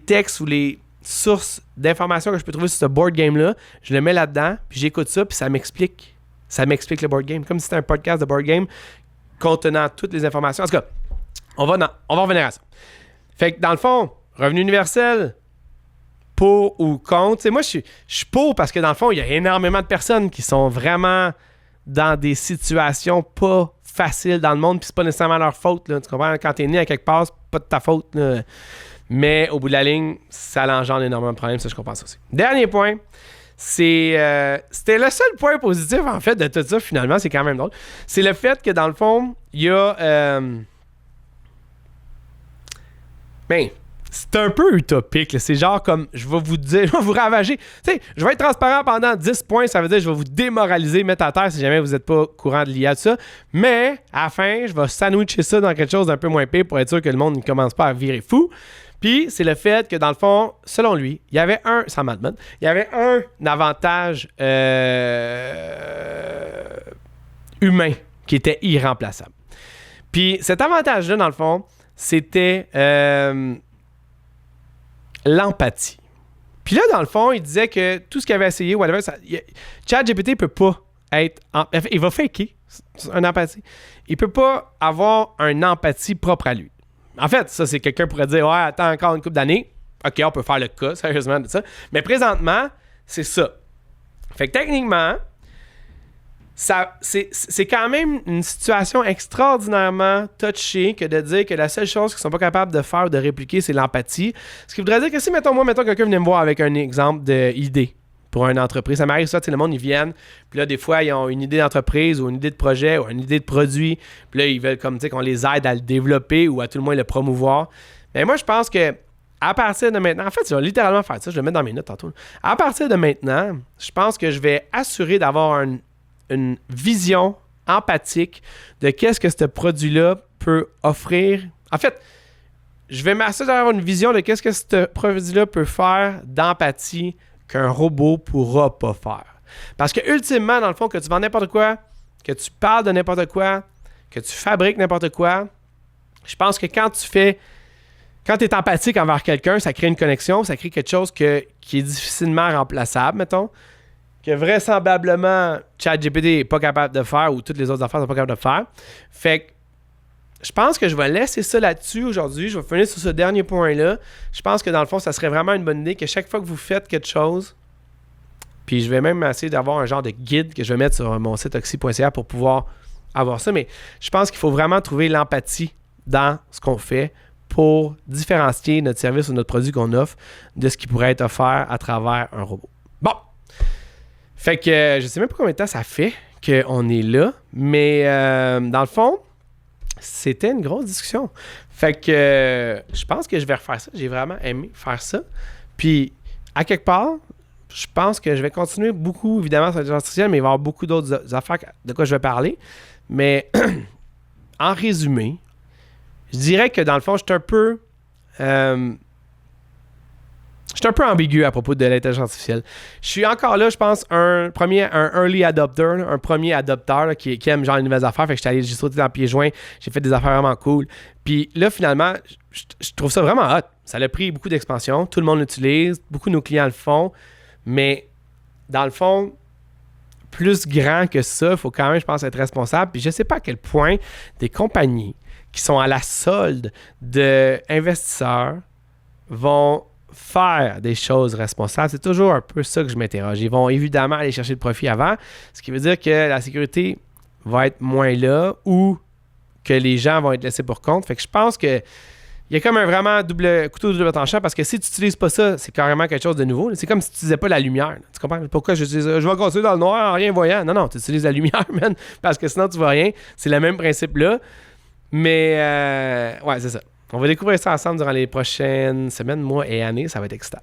textes ou les sources d'informations que je peux trouver sur ce board game-là, je le mets là-dedans, puis j'écoute ça, puis ça m'explique le board game. Comme si c'était un podcast de board game contenant toutes les informations. En tout cas, on va revenir à ça. Fait que dans le fond, revenu universel, pour ou contre. T'sais, moi, je suis pour parce que dans le fond, il y a énormément de personnes qui sont vraiment dans des situations pas faciles dans le monde, puis c'est pas nécessairement leur faute. Là, tu comprends? Quand t'es né à quelque part, c'est pas de ta faute. Là. Mais au bout de la ligne, ça engendre énormément de problèmes, ça je comprends ça aussi. Dernier point, c'était le seul point positif en fait de tout ça finalement, c'est quand même drôle. C'est le fait que dans le fond, il y a... c'est un peu utopique. Là. C'est genre comme, je vais vous dire, je vais vous ravager. Tu sais, je vais être transparent pendant 10 points. Ça veut dire que je vais vous démoraliser, mettre à terre si jamais vous n'êtes pas courant de l'IA, tout ça. Mais, à la fin, je vais sandwicher ça dans quelque chose d'un peu moins pire pour être sûr que le monde ne commence pas à virer fou. Puis, c'est le fait que, dans le fond, selon lui, il y avait un avantage humain qui était irremplaçable. Puis cet avantage-là, dans le fond, c'était l'empathie. Puis là, dans le fond, il disait que tout ce qu'il avait essayé, whatever, ChatGPT peut pas être... il va faker une empathie. Il peut pas avoir une empathie propre à lui. En fait, ça, c'est quelqu'un pourrait dire « Ouais, attends encore une couple d'années. OK, on peut faire le cas, sérieusement, de ça. » Mais présentement, c'est ça. Fait que techniquement, c'est quand même une situation extraordinairement touchée que de dire que la seule chose qu'ils sont pas capables de faire ou de répliquer, c'est l'empathie. Ce qui voudrait dire que si, mettons, quelqu'un venait me voir avec un exemple d'idée pour une entreprise, ça m'arrive ça, tu sais, le monde, ils viennent, puis là, des fois, ils ont une idée d'entreprise ou une idée de projet ou une idée de produit, puis là, ils veulent, comme, tu sais, qu'on les aide à le développer ou à tout le moins le promouvoir. Mais moi, je pense que à partir de maintenant, en fait, je vais littéralement faire ça, je vais le mettre dans mes notes tantôt. À partir de maintenant, je pense que je vais assurer d'avoir une vision empathique de qu'est-ce que ce produit-là peut offrir. En fait, je vais m'assurer d'avoir une vision de qu'est-ce que ce produit-là peut faire d'empathie qu'un robot pourra pas faire. Parce que ultimement, dans le fond, que tu vends n'importe quoi, que tu parles de n'importe quoi, que tu fabriques n'importe quoi, je pense que quand tu es empathique envers quelqu'un, ça crée une connexion, ça crée quelque chose qui est difficilement remplaçable, mettons, que vraisemblablement ChatGPT n'est pas capable de faire ou toutes les autres affaires ne sont pas capables de faire. Fait que je pense que je vais laisser ça là-dessus aujourd'hui. Je vais finir sur ce dernier point-là. Je pense que dans le fond, ça serait vraiment une bonne idée que chaque fois que vous faites quelque chose, puis je vais même essayer d'avoir un genre de guide que je vais mettre sur mon site oxy.ca pour pouvoir avoir ça. Mais je pense qu'il faut vraiment trouver l'empathie dans ce qu'on fait pour différencier notre service ou notre produit qu'on offre de ce qui pourrait être offert à travers un robot. Bon! Fait que je sais même pas combien de temps ça fait qu'on est là, mais dans le fond, c'était une grosse discussion. Fait que je pense que je vais refaire ça. J'ai vraiment aimé faire ça. Puis, à quelque part, je pense que je vais continuer beaucoup, évidemment, sur l'intelligence artificielle, mais il va y avoir beaucoup d'autres affaires de quoi je vais parler. Mais, en résumé, je dirais que dans le fond, je suis un peu ambigu à propos de l'intelligence artificielle. Je suis encore là, je pense, un early adopter, un premier adopteur là, qui aime genre les nouvelles affaires. Fait que j'ai sauté dans le pied joint, j'ai fait des affaires vraiment cool. Puis là, finalement, je trouve ça vraiment hot. Ça a pris beaucoup d'expansion, tout le monde l'utilise, beaucoup de nos clients le font, mais dans le fond, plus grand que ça, il faut quand même, je pense, être responsable. Puis je ne sais pas à quel point des compagnies qui sont à la solde d'investisseurs vont faire des choses responsables. C'est toujours un peu ça que je m'interroge. Ils vont évidemment aller chercher le profit avant, ce qui veut dire que la sécurité va être moins là ou que les gens vont être laissés pour compte. Fait que je pense que il y a comme un vraiment couteau double tranchant parce que si tu n'utilises pas ça, c'est carrément quelque chose de nouveau. C'est comme si tu n'utilisais pas la lumière. Tu comprends? Pourquoi je vais continuer dans le noir en rien voyant? Non, tu utilises la lumière, man, parce que sinon tu vois rien. C'est le même principe-là. Mais, ouais, c'est ça. On va découvrir ça ensemble durant les prochaines semaines, mois et années. Ça va être excitant.